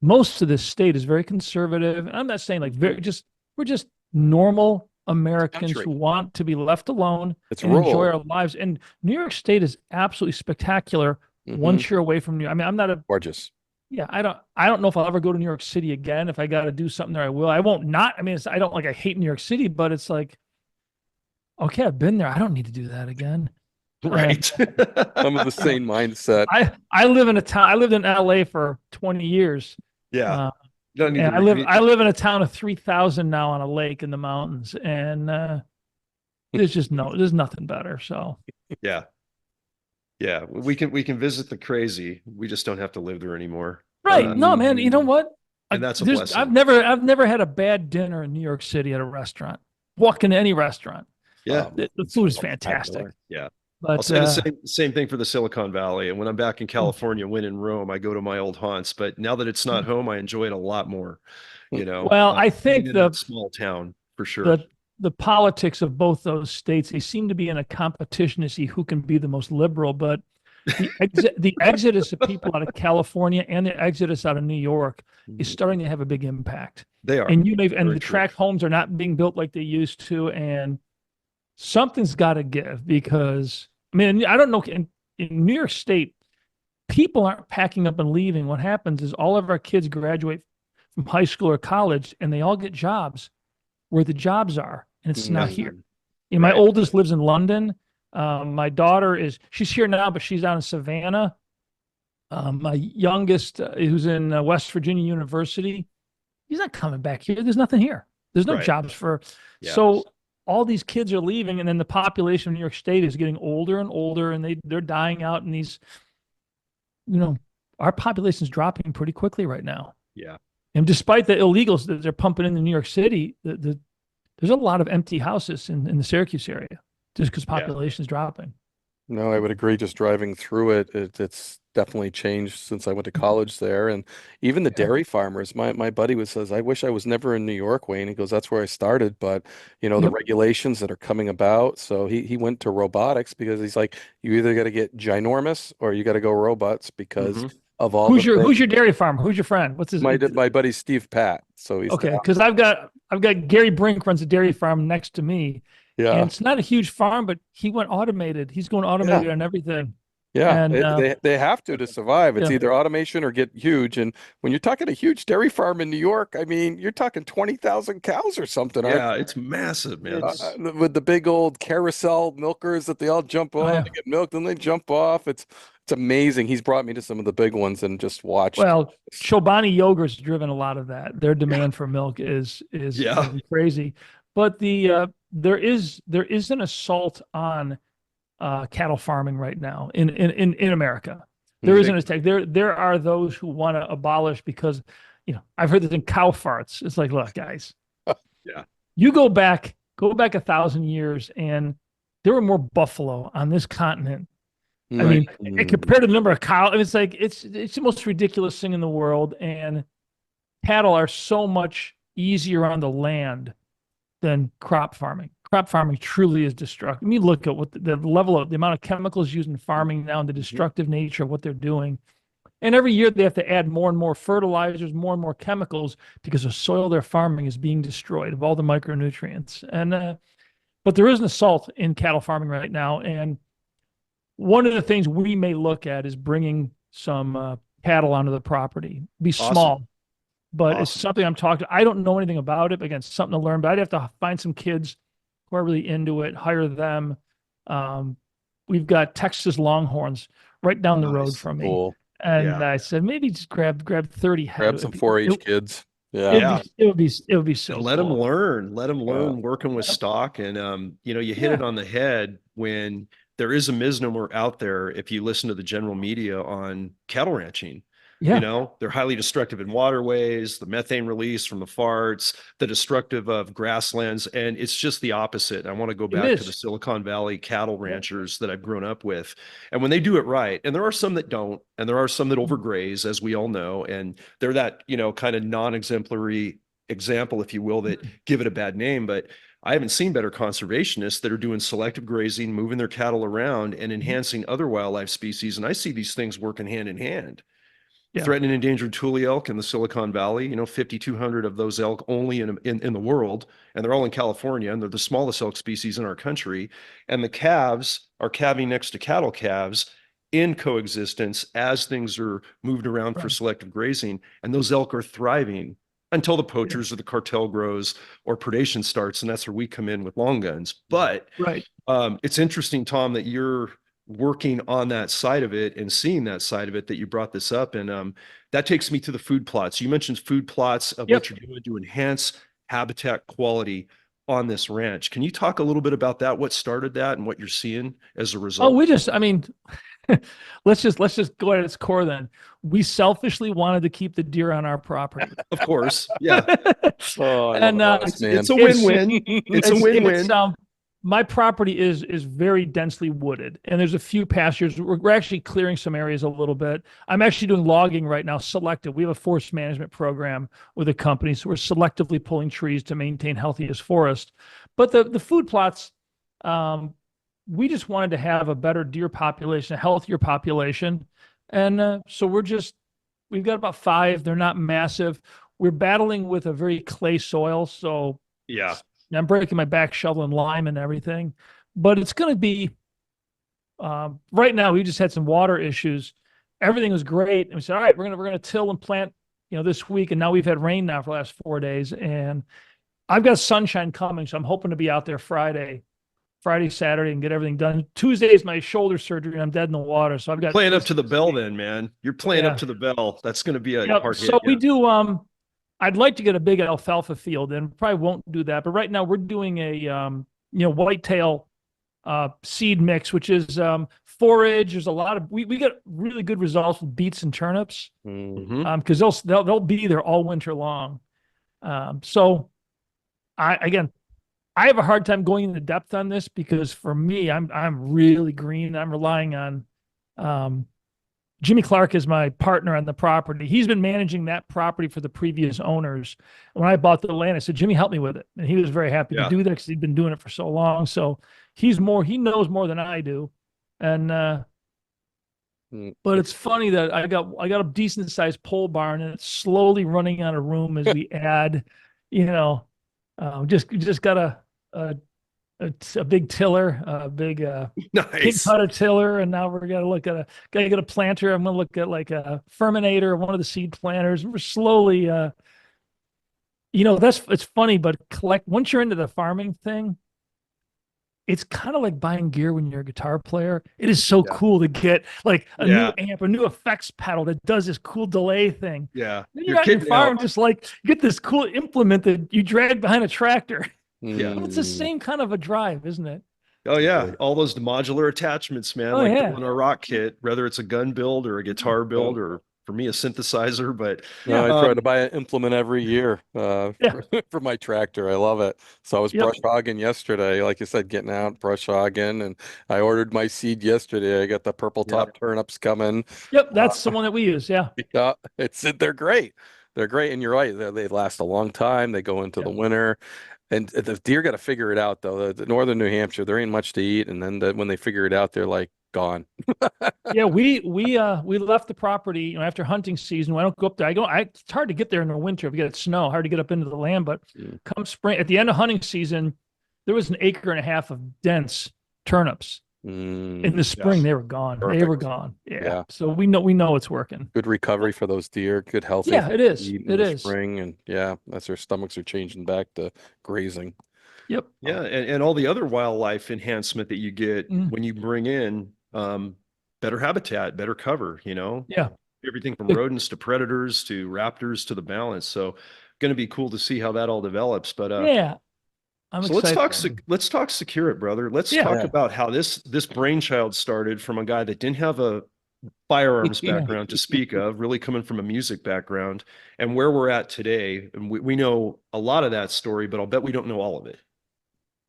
B: Most of this state is very conservative. I'm not saying like we're just normal Americans who want to be left alone and enjoy our lives. And New York State is absolutely spectacular once you're away from New York. I mean, I'm not a
C: gorgeous.
B: Yeah, I don't know if I'll ever go to New York City again. If I got to do something there, I will. I won't not. I mean, I hate New York City, but it's like, okay, I've been there. I don't need to do that again.
A: Right.
C: I'm of the same mindset.
B: I live in a town. I lived in LA for 20 years.
A: Yeah.
B: And I live in a town of 3,000 now on a lake in the mountains, and there's nothing better. So
A: yeah, we can visit the crazy. We just don't have to live there anymore.
B: Right? No, man. You know what?
A: And that's a blessing.
B: I've never had a bad dinner in New York City at a restaurant. Walk into any restaurant.
A: Yeah,
B: the food is fantastic.
A: Yeah.
B: But,
A: I'll say the same thing for the Silicon Valley. And when I'm back in California, when in Rome, I go to my old haunts. But now that it's not home, I enjoy it a lot more.
B: Well, I think
A: the small town for sure.
B: The politics of both those states, they seem to be in a competition to see who can be the most liberal. But the exodus of people out of California and the exodus out of New York is starting to have a big impact.
A: They are.
B: And the tract homes are not being built like they used to, and something's got to give because. I mean, I don't know. In New York State, people aren't packing up and leaving. What happens is all of our kids graduate from high school or college, and they all get jobs where the jobs are, and it's not here. My oldest lives in London. My daughter she's here now, but she's down in Savannah. My youngest, who's in West Virginia University, he's not coming back here. There's nothing here. There's no jobs for. Yeah. So all these kids are leaving, and then the population of New York State is getting older and older, and they're dying out. And these, our population is dropping pretty quickly right now.
A: Yeah.
B: And despite the illegals that they're pumping into New York City, there's a lot of empty houses in the Syracuse area just because population is dropping.
C: No, I would agree. Just driving through it's definitely changed since I went to college there. And even the dairy farmers, my buddy says, I wish I was never in New York, Wayne. He goes, that's where I started. But, the regulations that are coming about. So he went to robotics because he's like, you either got to get ginormous or you got to go robots because of all.
B: Who's your dairy farmer? Who's your friend? What's his name?
C: My buddy, Steve Pat. So he's
B: okay. Because I've got Gary Brink runs a dairy farm next to me. Yeah. And it's not a huge farm, but he went automated. He's going automated on everything.
C: Yeah, and they have to survive. It's either automation or get huge. And when you're talking a huge dairy farm in New York, I mean, you're talking 20,000 cows or something.
A: Yeah, it's massive, man.
C: With the big old carousel milkers that they all jump on, they get milked, and they jump off. It's amazing. He's brought me to some of the big ones and just watched.
B: Well, Chobani Yogurt's driven a lot of that. Their demand for milk is crazy. But there is an assault on cattle farming right now in America. There is an attack. There are those who want to abolish because I've heard this in cow farts. It's like, look, guys, you go back 1,000 years, and there were more buffalo on this continent I mean,
C: Mm.
B: compared to the number of cows, I mean, it's like it's the most ridiculous thing in the world. And cattle are so much easier on the land than crop farming. Crop farming truly is destructive. I mean, look at what the level of the amount of chemicals used in farming now and the destructive nature of what they're doing. And every year they have to add more and more fertilizers, more and more chemicals because the soil they're farming is being destroyed of all the micronutrients. And but there is an assault in cattle farming right now. And one of the things we may look at is bringing some cattle onto the property. Be small,
A: Awesome.
B: but it's
A: Awesome.
B: something I'm talking to. I don't know anything about it. Again, it's something to learn, but I'd have to find some kids who are really into it, hire them. We've got Texas Longhorns right down the road
A: Nice.
B: from me.
C: Cool.
B: And
A: Yeah.
B: I said, maybe just grab 30 head.
C: Grab some 4-H kids. Yeah.
A: Yeah.
B: It would be so
A: And let them
B: cool.
A: learn. Let them
C: Yeah.
A: learn working with stock. And you know, you hit it on the head when there is a misnomer out there. If you listen to the general media on cattle ranching,
B: Yeah.
A: you know, they're highly destructive in waterways, the methane release from the farts, the destructive of grasslands. And it's just the opposite. I want to go
B: It
A: back to the
B: is.
A: Silicon Valley cattle ranchers that I've grown up with. And when they do it right, and there are some that don't, and there are some that overgraze, as we all know, and they're that, you know, kind of non-exemplary example, if you will, that give it a bad name. But I haven't seen better conservationists that are doing selective grazing, moving their cattle around and enhancing other wildlife species. And I see these things working hand in hand.
B: Yeah.
A: Threatened and endangered tule elk in the Silicon Valley, you know, 5,200 of those elk only in the world, and they're all in California, and they're the smallest elk species in our country. And the calves are calving next to cattle calves in coexistence as things are moved around for selective grazing, and those elk are thriving until the poachers or the cartel grows or predation starts, and that's where we come in with long guns. But
B: Right.
A: it's interesting, Tom, that you're working on that side of it and seeing that side of it, that you brought this up. And that takes me to the food plots. You mentioned food plots of what you're doing to enhance habitat quality on this ranch. Can you talk a little bit about that? What started that and what you're seeing as a result?
B: I mean, let's just go at its core then. We selfishly wanted to keep the deer on our property.
A: Of course. Yeah.
C: Oh, I
B: And
C: love this, man.
A: It's a win-win. It's a win-win.
B: My property is very densely wooded, and there's a few pastures. We're actually clearing some areas a little bit. I'm actually doing logging right now, selective. We have a forest management program with a company, so we're selectively pulling trees to maintain healthiest forest. But the food plots, we just wanted to have a better deer population, a healthier population, and so we've got about 5. They're not massive. We're battling with a very clay soil, so
A: yeah.
B: I'm breaking my back shoveling lime and everything, but it's going to be, right now we just had some water issues. Everything was great. And we said, all right, we're going to till and plant, you know, this week. And now we've had rain now for the last 4 days, and I've got sunshine coming. So I'm hoping to be out there Friday, Saturday, and get everything done. Tuesday is my shoulder surgery and I'm dead in the water. So I've got
A: playing up to the bell then, man. You're playing up to the bell. That's going to be a hard hit.
B: So we do, I'd like to get a big alfalfa field, and probably won't do that. But right now we're doing a whitetail seed mix, which is forage. There's a lot of we get really good results with beets and turnips because they'll be there all winter long. So I have a hard time going into depth on this because for me I'm really green. I'm relying on Jimmy Clark is my partner on the property. He's been managing that property for the previous owners. When I bought the land, I said, Jimmy, help me with it. And he was very happy to do that because he'd been doing it for so long. So he knows more than I do. And, but it's funny that I got a decent sized pole barn, and it's slowly running out of room as we add, just got a big tiller, a big king cutter tiller, and now we're gotta get a planter. I'm gonna look at like a ferminator, one of the seed planters. We're slowly, it's funny, but once you're into the farming thing, it's kind of like buying gear when you're a guitar player. It is so cool to get like a new amp, a new effects pedal that does this cool delay thing.
A: Yeah,
B: then you're out in your farm, just like you get this cool implement that you drag behind a tractor.
A: Yeah,
B: it's the same kind of a drive, isn't it?
A: Oh yeah, all those modular attachments, man.
B: Doing
A: a rock kit, whether it's a gun build or a guitar build or for me, a synthesizer, but
C: No, I try to
A: um,
C: buy an implement every year
B: Yeah.
C: for my tractor. I love it. So I was
B: Yep.
C: brush hogging yesterday, like you said, getting out, brush hogging, and I ordered my seed yesterday. I got the purple top
A: yep,
C: turnips coming.
B: Yep.
C: Uh,
B: That's the one that we use. Yeah.
C: yeah, they're great. They're great, and you're right. They last a long time. They go into the
B: Yep.
C: winter, and the deer got to figure it out though. The northern New Hampshire, there ain't much to eat, and then when they figure it out, they're like gone.
B: Yeah, we left the property, after hunting season. I don't go up there. It's hard to get there in the winter if you get snow, hard to get up into the land. But
C: Mm.
B: come spring, at the end of hunting season, there was an acre and a half of dense turnips. In the spring,
A: yes,
B: they were gone. They were
C: Perfect.
B: gone. Yeah.
C: Yeah.
B: So we know it's working.
C: Good recovery for those deer, good healthy
B: Yeah, it is.
C: eat in
B: It
C: the
B: is.
C: spring, and yeah, that's their stomachs are changing back to grazing.
B: Yep.
A: yeah, and all the other wildlife enhancement that you get
B: Mm,
A: when you bring in better habitat, better cover,
B: yeah.
A: everything from
B: The-
A: rodents to predators to raptors to the balance. So, going to be cool to see how that all develops. But
B: yeah. I'm
A: so let's
B: excited.
A: talk. Let's talk SecureIt, brother. Let's
B: Yeah.
A: talk
C: Yeah.
A: about how this brainchild started from a guy that didn't have a firearms
B: Yeah.
A: background to speak of, really coming from a music background, and where we're at today. And we know a lot of that story, but I'll bet we don't know all of it.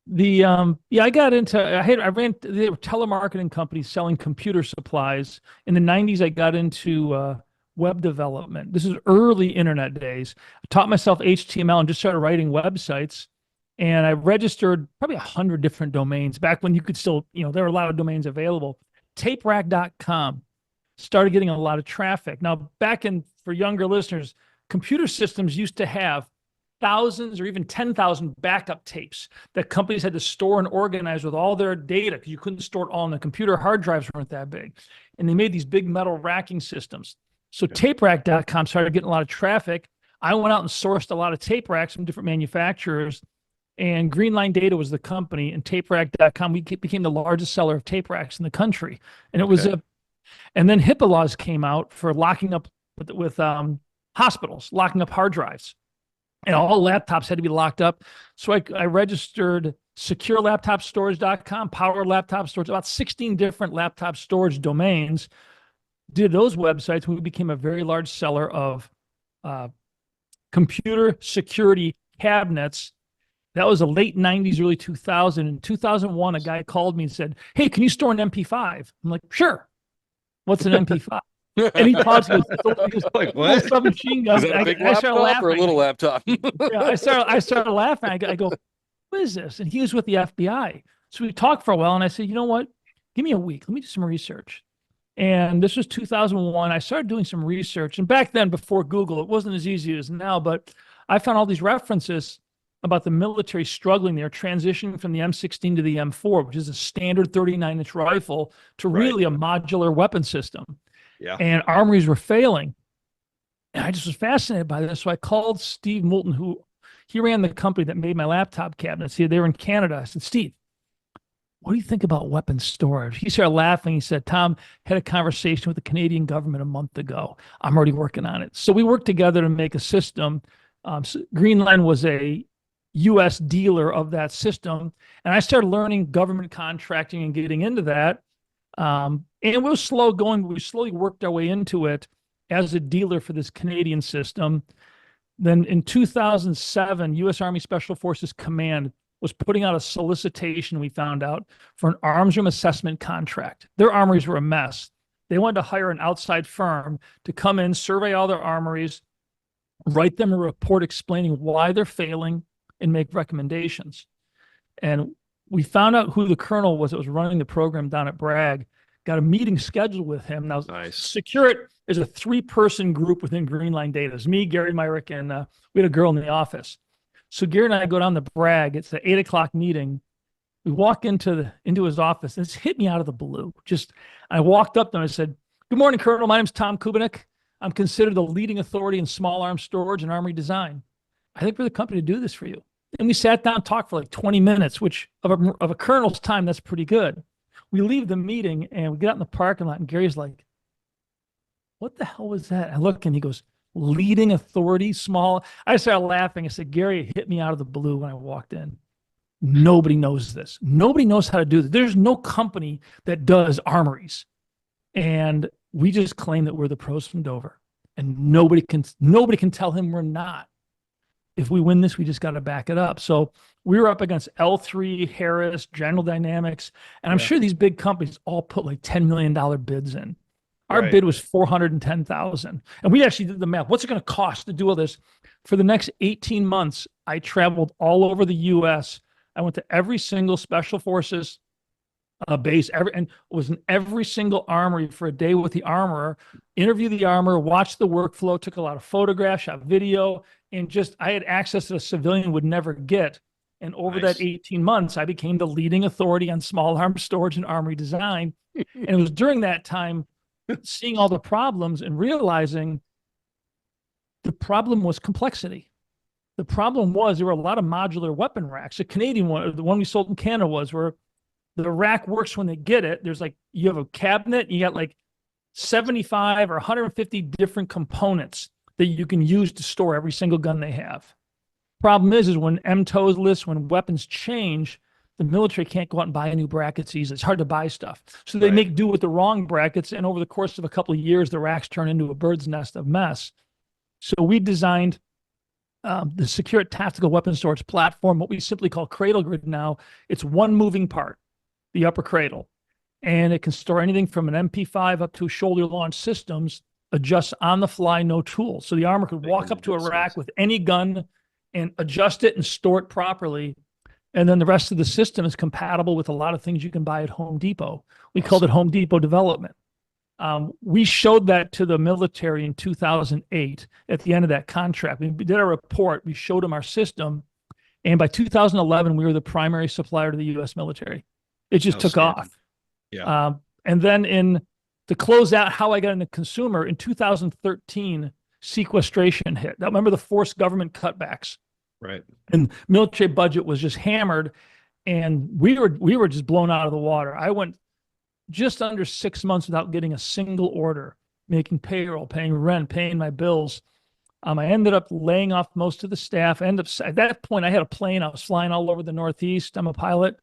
B: I got into I ran they were telemarketing companies selling computer supplies. In the 90s, I got into web development. This is early internet days. I taught myself HTML and just started writing websites. And I registered probably 100 different domains back when you could still, there were a lot of domains available. Taperack.com started getting a lot of traffic. Now, for younger listeners, computer systems used to have thousands or even 10,000 backup tapes that companies had to store and organize with all their data because you couldn't store it all in the computer. Hard drives weren't that big. And they made these big metal racking systems. So taperack.com started getting a lot of traffic. I went out and sourced a lot of tape racks from different manufacturers. And Greenline Data was the company, and taperack.com, we became the largest seller of tape racks in the country. And it was and then HIPAA laws came out for locking up with hospitals, locking up hard drives. And all laptops had to be locked up. So I registered SecureLaptopStorage.com, Power Laptop Storage, about 16 different laptop storage domains, did those websites. We became a very large seller of computer security cabinets. That was the late 90s, early 2000. In 2001, a guy called me and said, "Hey, can you store an MP5?" I'm like, "Sure." "What's an MP5?" And he paused. He goes,
A: Like
B: "Little
A: what?
B: submachine gun."
C: Is that a big
B: I started
C: laptop or a
B: laughing.
C: little laptop?
B: Yeah, I started laughing. I go, "What is this?" And he was with the FBI. So we talked for a while, and I said, "You know what? Give me a week. Let me do some research." And this was 2001. I started doing some research. And back then, before Google, it wasn't as easy as now, but I found all these references about the military struggling there, transitioning from the M16 to the M4, which is a standard 39-inch rifle, to
A: Right.
B: really a modular weapon system.
A: Yeah.
B: And armories were failing. And I just was fascinated by this. So I called Steve Moulton, he ran the company that made my laptop cabinets. They were in Canada. I said, "Steve, what do you think about weapons storage?" He started laughing. He said, "Tom, had a conversation with the Canadian government a month ago. I'm already working on it." So we worked together to make a system. Greenline was a U.S. dealer of that system. And I started learning government contracting and getting into that. And it was slow going, but we slowly worked our way into it as a dealer for this Canadian system. Then in 2007, U.S. Army Special Forces Command was putting out a solicitation, we found out, for an arms room assessment contract. Their armories were a mess. They wanted to hire an outside firm to come in, survey all their armories, write them a report explaining why they're failing, and make recommendations. And we found out who the colonel was that was running the program down at Bragg, got a meeting scheduled with him. Now,
A: Nice.
B: SecureIt is a 3-person group within Greenline Data. It's me, Gary Myrick, and we had a girl in the office. So Gary and I go down to Bragg. It's the 8:00 meeting. We walk into his office, and it's hit me out of the blue. I walked up there and I said, "Good morning, Colonel. My name's Tom Kubiniec. I'm considered the leading authority in small arms storage and armory design. I think we're the company to do this for you." And we sat down and talked for like 20 minutes, which of a colonel's time, that's pretty good. We leave the meeting and we get out in the parking lot, and Gary's like, "What the hell was that?" I look and he goes, "Leading authority, small." I started laughing. I said, "Gary, it hit me out of the blue when I walked in. Nobody knows this. Nobody knows how to do this. There's no company that does armories." And we just claim that we're the pros from Dover. and nobody can tell him we're not. If we win this, we just got to back it up. So we were up against L3, Harris, General Dynamics, and I'm sure these big companies all put like $10 million bids in. Our bid was 410,000. And we actually did the math. What's it going to cost to do all this? For the next 18 months, I traveled all over the US. I went to every single special forces base, and was in every single armory for a day with the armorer, interview the armorer, watch the workflow, took a lot of photographs, shot video, and just, I had access that a civilian would never get. And over that 18 months, I became the leading authority on small arms storage and armory design. And it was during that time, seeing all the problems and realizing the problem was complexity. The problem was there were a lot of modular weapon racks. The Canadian one, the one we sold in Canada, was where the rack works when they get it. There's like, you have a cabinet, you got like 75 or 150 different components that you can use to store every single gun they have. Problem is when MTOs lists, when weapons change, the military can't go out and buy a new brackets easily. It's hard to buy stuff. So they make do with the wrong brackets. And over the course of a couple of years, the racks turn into a bird's nest of mess. So we designed the SecureIt tactical weapon storage platform, what we simply call CradleGrid now. It's one moving part, the upper cradle. And it can store anything from an MP5 up to shoulder launch systems, adjust on the fly, no tools. So the armor could walk up to a rack with any gun and adjust it and store it properly. And then the rest of the system is compatible with a lot of things you can buy at Home Depot. We called it Home Depot development. We showed that to the military in 2008 at the end of that contract. We did a report. We showed them our system. And by 2011, we were the primary supplier to the U.S. military. It just took off.
A: Yeah.
B: And then to close out how I got into consumer, in 2013, sequestration hit. Now, remember the forced government cutbacks.
A: Right.
B: And military budget was just hammered, and we were just blown out of the water. I went just under 6 months without getting a single order, making payroll, paying rent, paying my bills. I ended up laying off most of the staff. At that point, I had a plane. I was flying all over the Northeast. I'm a pilot,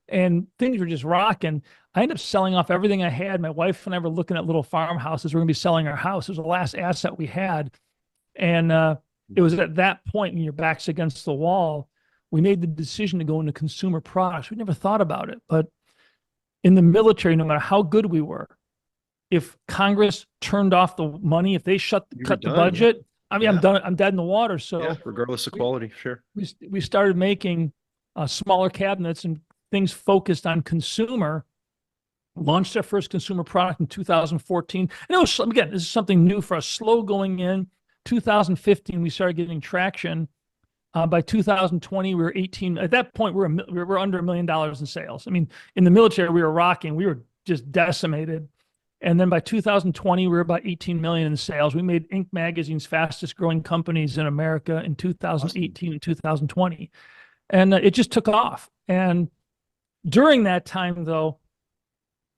B: and things were just rocking. I ended up selling off everything I had. My wife and I were looking at little farmhouses. We're going to be selling our house. It was the last asset we had. And it was at that point, when your back's against the wall, we made the decision to go into consumer products. We never thought about it. But in the military, no matter how good we were, if Congress turned off the money, if they cut the budget, I mean, I'm done. I'm dead in the water. So
A: regardless of quality, sure.
B: We started making smaller cabinets and things focused on consumer. Launched our first consumer product in 2014. And it was, again, this is something new for us, slow going in. 2015, we started getting traction. By 2020, we were 18. At that point, we were under $1 million in sales. I mean, in the military, we were rocking. We were just decimated. And then by 2020, we were about 18 million in sales. We made Inc. magazine's fastest growing companies in America in 2018 and 2020. And it just took off. And during that time, though,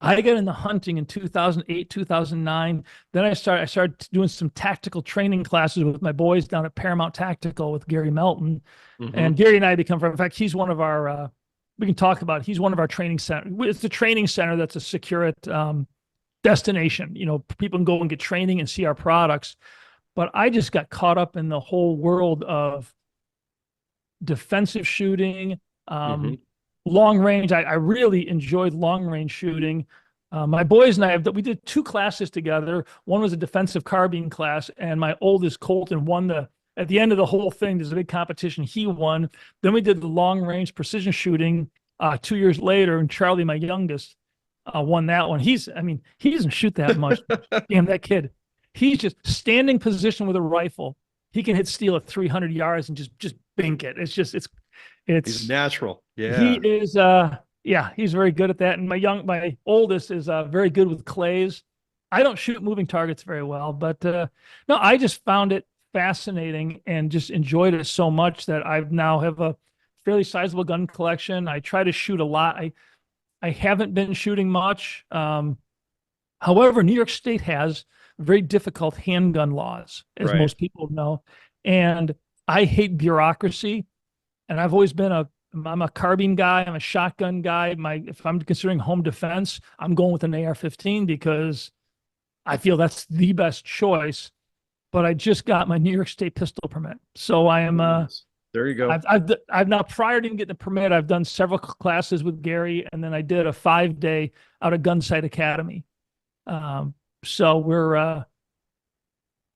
B: I got into hunting in 2008, 2009. Then I started doing some tactical training classes with my boys down at Paramount Tactical with Gary Melton. And Gary and I become friends. In fact, he's one of our, we can talk about it. He's one of our training center. It's a training center that's a SecureIt destination. You know, people can go and get training and see our products. But I just got caught up in the whole world of defensive shooting, long range. I really enjoyed long range shooting. My boys and I we did 2 classes together. One was a defensive carbine class, and my oldest Colton won at the end of the whole thing. There's a big competition. He won. Then we did the long range precision shooting 2 years later, and Charlie, my youngest, won that one. He doesn't shoot that much. Damn, that kid. He's just standing position with a rifle. He can hit steel at 300 yards and just bink it. He's
A: natural. Yeah.
B: He is, he's very good at that. And my oldest is very good with clays. I don't shoot moving targets very well, but no, I just found it fascinating and just enjoyed it so much that I now have a fairly sizable gun collection. I try to shoot a lot. I haven't been shooting much. However, New York State has very difficult handgun laws, as most people know. And I hate bureaucracy. And I've always been I'm a carbine guy. I'm a shotgun guy. If I'm considering home defense, I'm going with an AR-15 because I feel that's the best choice. but I just got my New York State pistol permit. So I am,
A: there you go.
B: I've now, prior to even getting the permit, I've done several classes with Gary, and then I did a 5-day out of Gunsight Academy. So we're,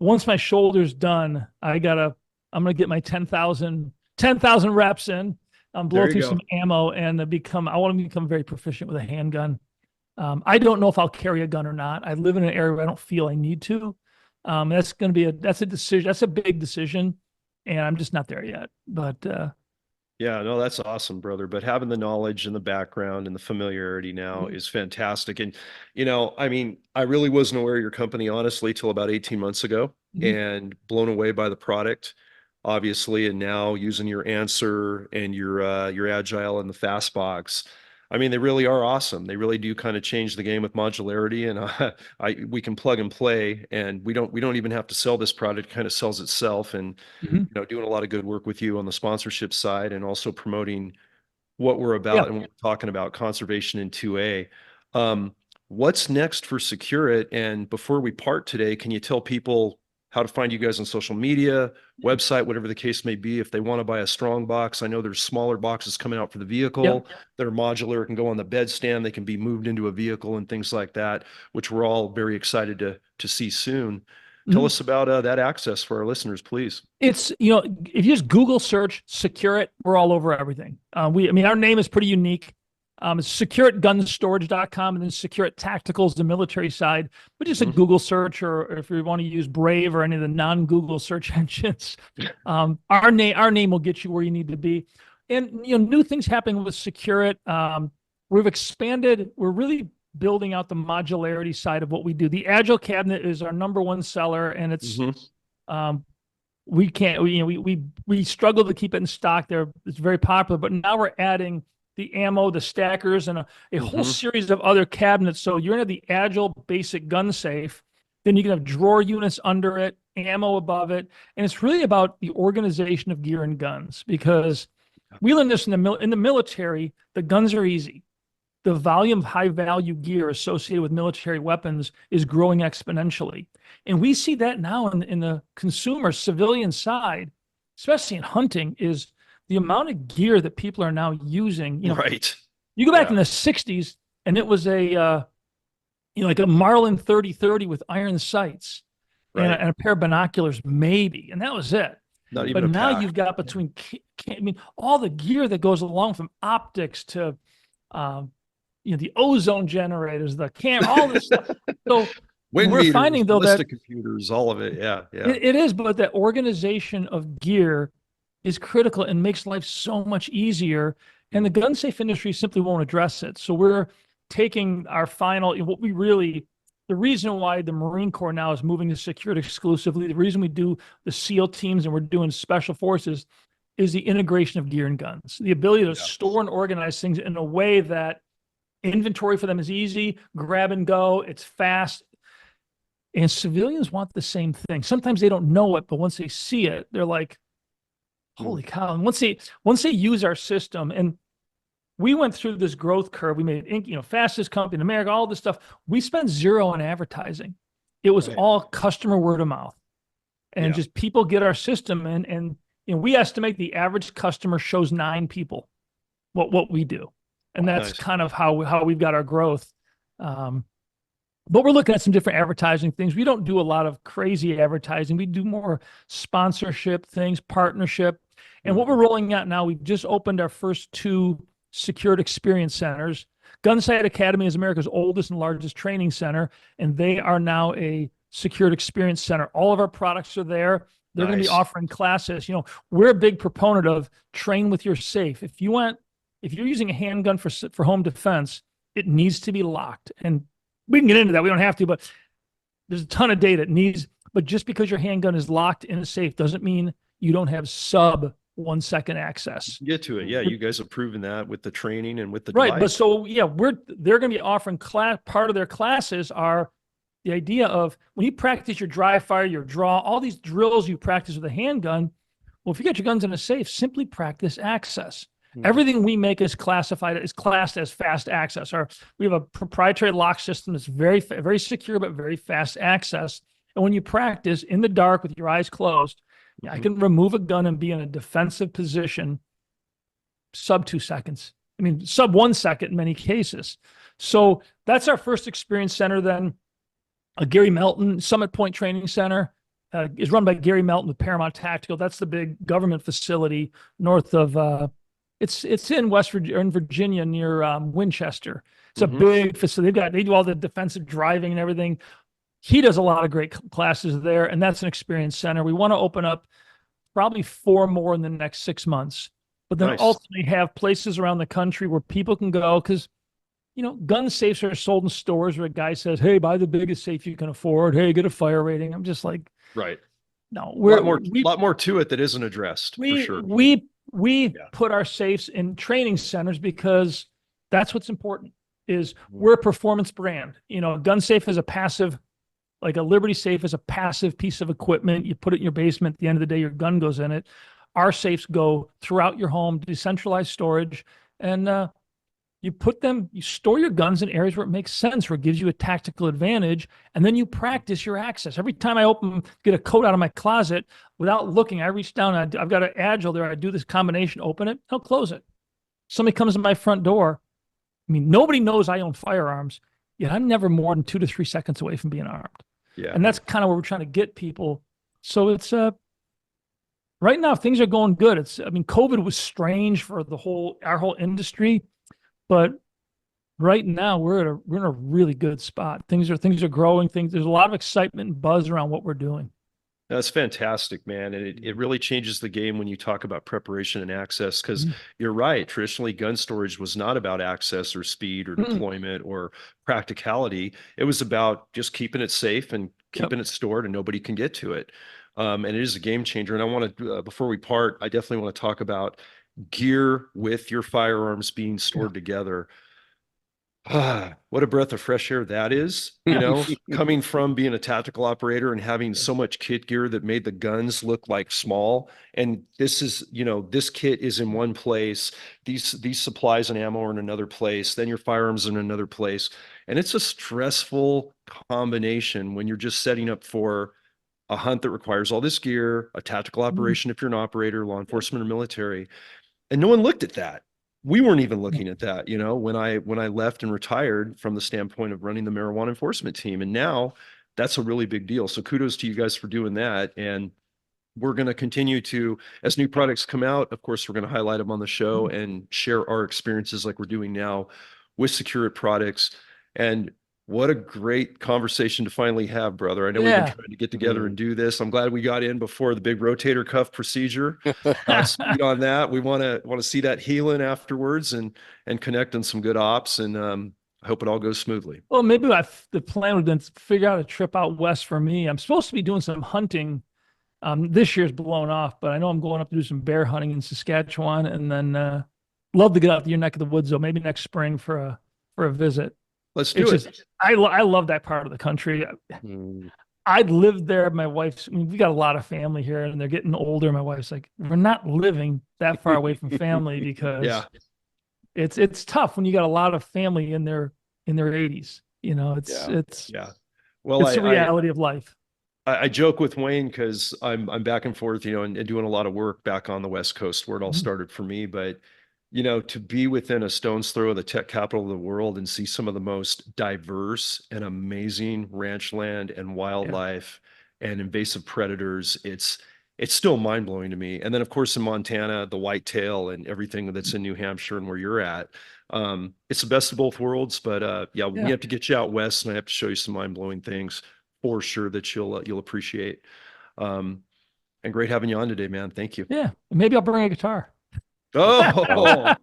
B: once my shoulder's done, I'm going to get my 10,000 reps in, blow through some ammo, and I want to become very proficient with a handgun. I don't know if I'll carry a gun or not. I live in an area where I don't feel I need to. That's going to be that's a decision. That's a big decision, and I'm just not there yet. But
A: yeah, no, that's awesome, brother. But having the knowledge and the background and the familiarity now is fantastic. And, I mean, I really wasn't aware of your company, honestly, till about 18 months ago, and blown away by the product, obviously. And now using your Answer and your Agile and the Fast Box. I mean, they really are awesome. They really do kind of change the game with modularity, and we can plug and play, and we don't even have to sell this product. It kind of sells itself, and doing a lot of good work with you on the sponsorship side, and also promoting what we're about and what we're talking about, conservation in 2A. What's next for SecureIt? And before we part today, can you tell people how to find you guys on social media, website, whatever the case may be, if they want to buy a strong box? I know there's smaller boxes coming out for the vehicle that are modular, can go on the bed stand, they can be moved into a vehicle and things like that, which we're all very excited to see soon. Tell us about that access for our listeners, please.
B: It's, if you just Google search SecureIt, we're all over everything. Our name is pretty unique. It's SecureItGunStorage.com, and then SecureIt Tacticals, the military side. But just a Google search, or if you want to use Brave or any of the non-Google search engines, our name will get you where you need to be. And new things happening with SecureIt. We've expanded. We're really building out the modularity side of what we do. The Agile cabinet is our #1 seller, and it's we struggle to keep it in stock there. It's very popular, but now we're adding the ammo, the stackers, and a whole series of other cabinets. So you're going to have the Agile basic gun safe. Then you can have drawer units under it, ammo above it. And it's really about the organization of gear and guns, because we learned this in the military. The guns are easy. The volume of high value gear associated with military weapons is growing exponentially. And we see that now in the consumer civilian side, especially in hunting, is the amount of gear that people are now using.
A: Right.
B: You go back in the 60s, and it was like a Marlin 30-30 with iron sights and a pair of binoculars, maybe, and that was it.
A: Not even
B: but now you've got all the gear that goes along, from optics to the ozone generators, the camera, all this stuff. So
A: wind
B: we're
A: meters,
B: finding, though, that
A: computers, all of it. Yeah.
B: It is, but that organization of gear is critical and makes life so much easier. And the gun safe industry simply won't address it. So we're taking our the reason why the Marine Corps now is moving to SecureIt exclusively, the reason we do the SEAL teams and we're doing special forces, is the integration of gear and guns, the ability to store and organize things in a way that inventory for them is easy, grab and go, it's fast. And civilians want the same thing. Sometimes they don't know it, but once they see it, they're like, holy cow. And once they use our system, and we went through this growth curve, we made, fastest company in America, all this stuff. We spent zero on advertising. It was all customer word of mouth, and just people get our system. And we estimate the average customer shows 9 people what we do. And that's kind of how we've got our growth. But we're looking at some different advertising things. We don't do a lot of crazy advertising. We do more sponsorship things, partnership. And what we're rolling out now, we've just opened our first 2 SecureIt experience centers. Gunsight Academy is America's oldest and largest training center, and they are now a SecureIt experience center. All of our products are there. They're going to be offering classes. We're a big proponent of train with your safe. If you're using a handgun for home defense, it needs to be locked. And we can get into that. We don't have to, but there's a ton of data but just because your handgun is locked in a safe doesn't mean you don't have sub 1 second access.
A: Get to it. Yeah. You guys have proven that with the training and with the
B: device.
A: But
B: they're going to be offering part of their classes are the idea of when you practice your dry fire, your draw, all these drills you practice with a handgun. Well, if you got your guns in a safe, simply practice access. Everything we make is classed as fast access. We have a proprietary lock system that's very, very secure, but very fast access. And when you practice in the dark with your eyes closed, I can remove a gun and be in a defensive position sub 2 seconds. I mean, sub 1 second in many cases. So that's our first experience center. Then Gary Melton Summit Point Training Center is run by Gary Melton with Paramount Tactical. That's the big government facility north of it's in Virginia near Winchester. It's a big facility. They do all the defensive driving and everything. He does a lot of great classes there, and that's an experience center. We want to open up probably 4 more in the next 6 months, but then ultimately have places around the country where people can go, because gun safes are sold in stores where a guy says, "Hey, buy the biggest safe you can afford. Hey, get a fire rating." I'm just like,
A: right.
B: No,
A: a lot more to it that isn't addressed, for sure.
B: We put our safes in training centers because that's what's important. Is we're a performance brand. A gun safe is a passive, like a Liberty safe is a passive piece of equipment. You put it in your basement. At the end of the day, your gun goes in it. Our safes go throughout your home, decentralized storage, and you store your guns in areas where it makes sense, where it gives you a tactical advantage, and then you practice your access. Every time I get a coat out of my closet, without looking, I reach down, I've got an Agile there, I do this combination, open it, I'll close it. Somebody comes to my front door. I mean, nobody knows I own firearms, yet I'm never more than 2 to 3 seconds away from being armed.
A: Yeah.
B: And that's kind of where we're trying to get people. So it's right now things are going good. COVID was strange for our whole industry. But right now we're in a really good spot. Things are growing. There's a lot of excitement and buzz around what we're doing.
A: That's fantastic, man. And it really changes the game when you talk about preparation and access, because you're right. Traditionally, gun storage was not about access or speed or deployment or practicality. It was about just keeping it safe and keeping it stored, and nobody can get to it. And it is a game changer. And I want to, before we part, I definitely want to talk about gear with your firearms being stored together. What a breath of fresh air that is, coming from being a tactical operator and having so much kit gear that made the guns look like small. And this is, this kit is in one place. These supplies and ammo are in another place. Then your firearms in another place. And it's a stressful combination when you're just setting up for a hunt that requires all this gear, a tactical operation if you're an operator, law enforcement or military. And no one looked at that. We weren't even looking at that, when I left and retired from the standpoint of running the marijuana enforcement team. And now that's a really big deal. So kudos to you guys for doing that. And we're going to continue to, as new products come out, of course, we're going to highlight them on the show and share our experiences like we're doing now with SecureIt products. And what a great conversation to finally have, brother. I know we've been trying to get together and do this. I'm glad we got in before the big rotator cuff procedure. Speed on that. We want to see that healing afterwards and connect on some good ops. And I hope it all goes smoothly.
B: Well, maybe the plan would then figure out a trip out west for me. I'm supposed to be doing some hunting. This year's blown off, but I know I'm going up to do some bear hunting in Saskatchewan, and then love to get out to your neck of the woods, though. Maybe next spring for a visit.
A: Let's do it.
B: I love that part of the country. I'd lived there. We got a lot of family here, and they're getting older. My wife's like, we're not living that far away from family because it's tough when you got a lot of family in their 80s. Well, it's the reality of life.
A: I joke with Wayne because I'm back and forth, and doing a lot of work back on the West Coast where it all started for me. But to be within a stone's throw of the tech capital of the world and see some of the most diverse and amazing ranch land and wildlife and invasive predators, it's still mind blowing to me. And then of course in Montana, the whitetail and everything that's in New Hampshire and where you're at, it's the best of both worlds. But we have to get you out west, and I have to show you some mind blowing things for sure that you'll appreciate. And great having you on today, man. Thank you.
B: Yeah, maybe I'll bring a guitar.
A: Oh,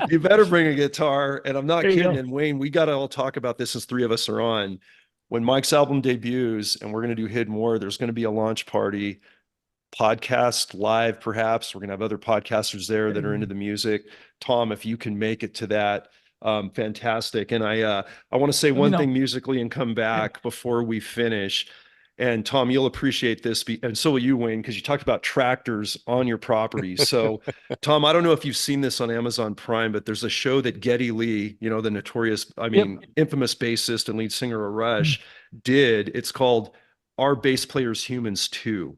A: you better bring a guitar. And I'm not kidding. And Wayne, we got to all talk about this as 3 of us are on. When Mike's album debuts and we're going to do Hid More, there's going to be a launch party, podcast live, perhaps. We're going to have other podcasters there that are into the music. Tom, if you can make it to that, fantastic. And I want to say one thing musically and come back before we finish. And Tom, you'll appreciate this, and so will you, Wayne, because you talked about tractors on your property. So, Tom, I don't know if you've seen this on Amazon Prime, but there's a show that Geddy Lee, the notorious, infamous bassist and lead singer of Rush, did. It's called are bass players humans too?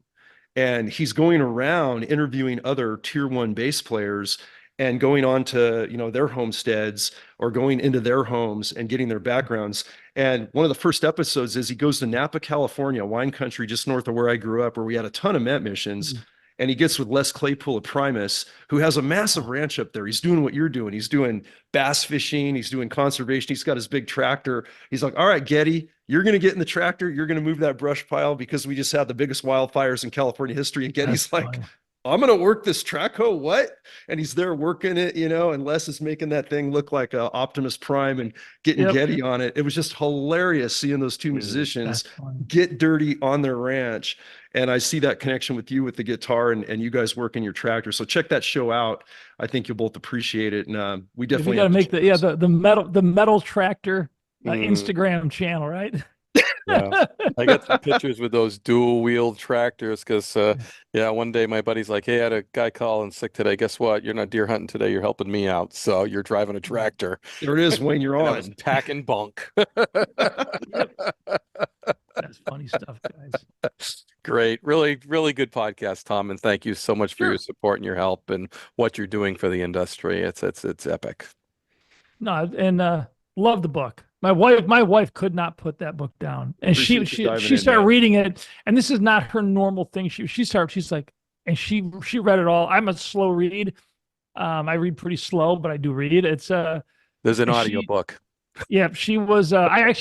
A: And he's going around interviewing other tier one bass players and going on to, their homesteads or going into their homes and getting their backgrounds. And one of the first episodes is he goes to Napa, California, wine country just north of where I grew up, where we had a ton of Met missions. And he gets with Les Claypool of Primus, who has a massive ranch up there. He's doing what you're doing. He's doing bass fishing. He's doing conservation. He's got his big tractor. He's like, all right, Getty, you're going to get in the tractor. You're going to move that brush pile because we just had the biggest wildfires in California history. And Getty's like,
B: funny.
A: I'm going to work this track hoe. What? And he's there working it, and Les is making that thing look like Optimus Prime and getting Getty on it. It was just hilarious seeing those two musicians get dirty on their ranch. And I see that connection with you with the guitar and you guys working your tractor. So check that show out. I think you'll both appreciate it. And we definitely
B: got to make the metal tractor Instagram channel, right?
C: Yeah, I got some pictures with those dual wheel tractors because, one day my buddy's like, hey, I had a guy calling sick today. Guess what? You're not deer hunting today. You're helping me out. So you're driving a tractor.
A: There it is, Wayne. You're on.
C: I was packing bunk.
B: That's funny stuff, guys.
C: Great. Really, really good podcast, Tom. And thank you so much for your support and your help and what you're doing for the industry. It's epic.
B: No, and love the book. My wife could not put that book down, and she started reading it. And this is not her normal thing. She's like, and she read it all. I'm a slow read. I read pretty slow, but I do read. It's
C: there's an audio book.
B: Yeah, she was. I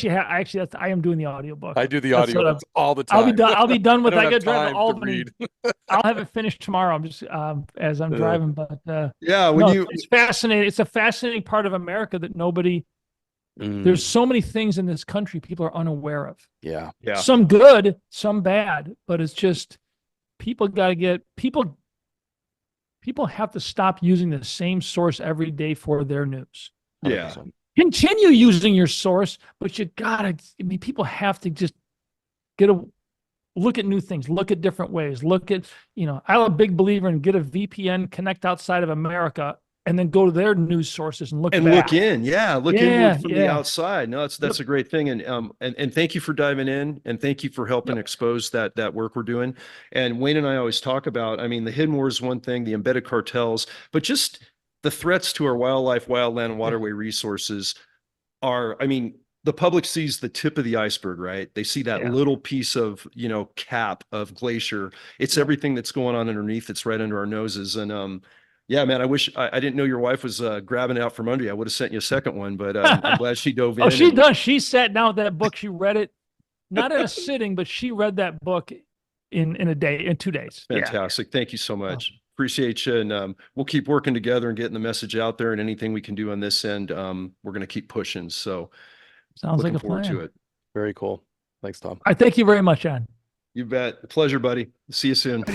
B: am doing the audiobook.
C: I do the audio all the time.
B: I'll be done with. I got to drive to
C: Albany.
B: I'll have it finished tomorrow. I'm just as I'm driving, but it's fascinating. It's a fascinating part of America that nobody. There's so many things in this country people are unaware of.
C: Yeah.
B: Some good, some bad, but it's just people got to get people have to stop using the same source every day for their news.
A: Yeah.
C: 100%.
B: Continue using your source, but people have to just look at new things, look at different ways, I'm a big believer in get a VPN, connect outside of America, and then go to their news sources and look in.
A: Look inward from the outside. No, that's a great thing. And thank you for diving in, and thank you for helping expose that work we're doing. And Wayne and I always talk about, the hidden war is one thing, the embedded cartels, but just the threats to our wildlife, wildland, and waterway resources are, the public sees the tip of the iceberg, right? They see that little piece of, cap of glacier. It's everything that's going on underneath. It's right under our noses. And, yeah, man, I wish I didn't know your wife was grabbing it out from under you. I would have sent you a second one, but I'm glad she dove in.
B: Oh, she does. She sat down with that book. She read it, not in a sitting, but she read that book in 2 days.
A: Fantastic. Thank you so much. Appreciate you. And we'll keep working together and getting the message out there, and anything we can do on this end, we're going to keep pushing. So
B: sounds like a
A: plan. To it.
C: Very cool. Thanks, Tom.
B: I thank you very much, John.
A: You bet. Pleasure, buddy. See you soon.